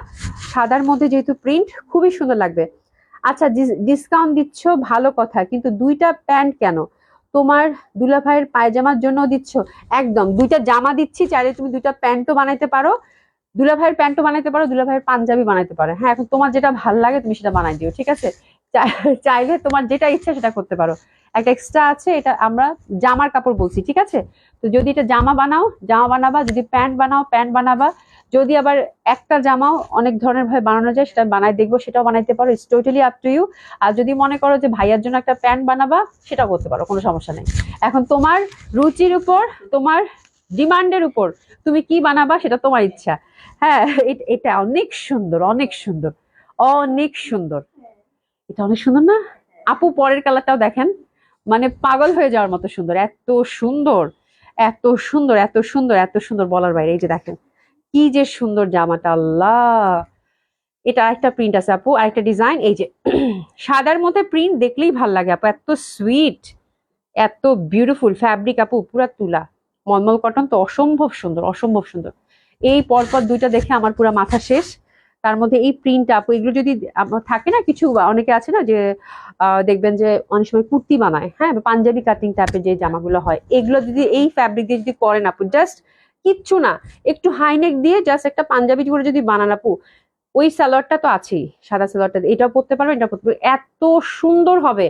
সাদার মধ্যে যেহেতু প্রিন্ট, খুবই সুন্দর লাগবে। আচ্ছা, ডিসকাউন্ট দিচ্ছ ভালো কথা, কিন্তু দুইটা প্যান্ট কেন? তোমার দুলাভাইয়ের পায়জামার জন্য দিচ্ছ? একদম, দুইটা জামা দিচ্ছি, চাইলে তুমি দুইটা প্যান্টও বানাইতে পারো, দুলাভাইয়ের প্যান্টও বানাইতে পারো, দুলাভাইয়ের পাঞ্জাবি বানাইতে পারো, হ্যাঁ এখন তোমার যেটা ভাল লাগে তুমি সেটা বানাই দিও, ঠিক আছে? চাইলে তোমার যেটা ইচ্ছা সেটা করতে পারো। একটা এক্সট্রা আছে, এটা আমরা জামার কাপড় বলছি, ঠিক আছে? তো যদি এটা জামা বানাও জামা বানাবা, যদি প্যান্ট বানাও প্যান্ট বানাবা, যদি আবার একটা জামাও অনেক ধরনের ভাবে বানানো যায় সেটা বানাই দেখবো, সেটাও বানাইতে পারো, it's totally up to you. আর যদি মনে করো যে ভাইয়ার জন্য একটা প্যান্ট বানাবা, সেটাও করতে পারো, কোনো সমস্যা নেই। এখন তোমার রুচির উপর, তোমার ডিমান্ডের উপর তুমি কি বানাবা সেটা তোমার ইচ্ছা। হ্যাঁ, এটা অনেক সুন্দর, অনেক সুন্দর, অনেক সুন্দর, এটা অনেক সুন্দর না আপু? পরের কালারটাও দেখেন, মানে পাগল হয়ে যাওয়ার মতো সুন্দর, এত সুন্দর, এত সুন্দর, এত সুন্দর, এত সুন্দর বলার বাইরে। এই যে দেখেন কি যে সুন্দর জামাটা, আল্লাহ, এটা একটা প্রিন্ট আছে আপু, আরেকটা ডিজাইন, এই যে সাদার মধ্যে প্রিন্ট দেখলেই ভাল লাগে আপু, এত সুইট, এত বিউটিফুল ফ্যাব্রিক আপু, পুরা তুলা, মলমল কটন, তো অসম্ভব সুন্দর, অসম্ভব সুন্দর। এই পরপর দুইটা দেখে আমার পুরো মাথা শেষ। তার মধ্যে এই প্রিন্ট আপু, এগুলো যদি থাকে না কিছু, অনেকে আছে না যে দেখবেন যে অনেক সময় কুর্তি বানায়, হ্যাঁ পাঞ্জাবি কাটিং টাইপের যে জামাগুলো হয়, এগুলো যদি এই ফ্যাব্রিক দিয়ে যদি করেন আপু, জাস্ট কিচ্ছু না, একটু হাইনেক দিয়ে জাস্ট একটা পাঞ্জাবি করে যদি বানান আপু, ওই সালোয়ারটা তো আছেই, সাদা সালোয়ারটা এটাও পরতে পারবেন, এটা পরতে পারবেন, এত সুন্দর হবে,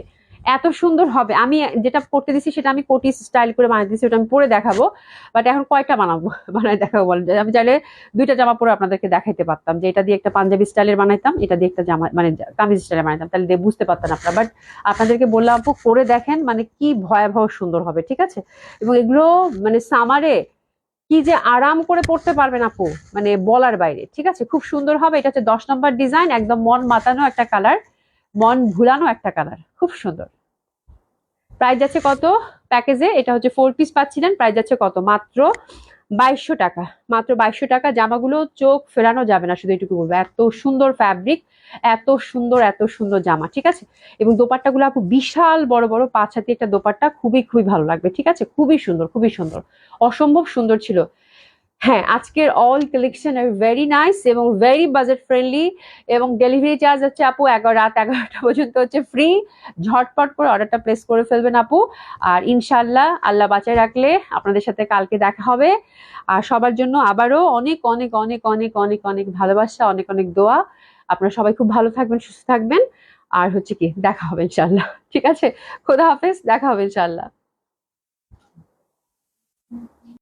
এত সুন্দর হবে। আমি যেটা পড়তে দিছি সেটা আমি কোটি স্টাইল করে বানিয়ে দিচ্ছি, ওটা আমি পরে দেখাবো, বাট এখন কয়টা বানাবো, বানাই দেখাবো বলেন? আমি চাইলে দুইটা জামা পরে আপনাদেরকে দেখাইতে পারতাম, যে এটা দিয়ে একটা পাঞ্জাবি স্টাইলের বানাইতাম, এটা দিয়ে একটা জামা মানে কামিজ স্টাইলের বানাইতাম, তাহলে বুঝতে পারতেন আপনারা। বাট আপনাদেরকে বললাম আপু করে দেখেন, মানে কি ভয়াবহ সুন্দর হবে, ঠিক আছে? এবং এগুলো মানে সামারে কি যে আরাম করে পড়তে পারবেন আপু, মানে বলার বাইরে, ঠিক আছে? খুব সুন্দর হবে। এটা হচ্ছে 10 নম্বর ডিজাইন, একদম মন মাতানো একটা কালার, মন ভুলানো একটা কালার, খুব সুন্দর। প্রাইস যাচ্ছে কত প্যাকেজে? এটা হচ্ছে 4 পিস পাচ্ছিলেন, প্রাইস যাচ্ছে কত? মাত্র 2200 টাকা, মাত্র 2200 টাকা। জামাগুলো চোখ ফেরানো যাবে না, শুধু এটুকু বলবো, এত সুন্দর ফ্যাব্রিক, এত সুন্দর, এত সুন্দর জামা, ঠিক আছে? এবং দোপাট্টাগুলো আপু বিশাল বড় বড় 5 হাতি একটা দোপাট্টা, খুবই খুবই ভালো লাগবে, ঠিক আছে? খুবই সুন্দর, খুবই সুন্দর, অসম্ভব সুন্দর ছিল। হ্যাঁ, আজকের all collection are very nice এবং ভেরি বাজেট ফ্রেন্ডলি, এবং ডেলিভারি চার্জ হচ্ছে আপু রাত 11টা পর্যন্ত হচ্ছে ফ্রি। ঝটপট করে অর্ডারটা প্লেস করে ফেলবেন আপু। আর ইনশাল্লাহ আল্লাহ বাঁচায় রাখলে আপনাদের সাথে কালকে দেখা হবে। আর সবার জন্য আবারও অনেক অনেক অনেক অনেক অনেক অনেক ভালোবাসা, অনেক অনেক দোয়া। আপনারা সবাই খুব ভালো থাকবেন, সুস্থ থাকবেন, আর হচ্ছে কি দেখা হবে ইনশাল্লাহ, ঠিক আছে? খোদা হাফেজ, দেখা হবে ইনশাল্লাহ।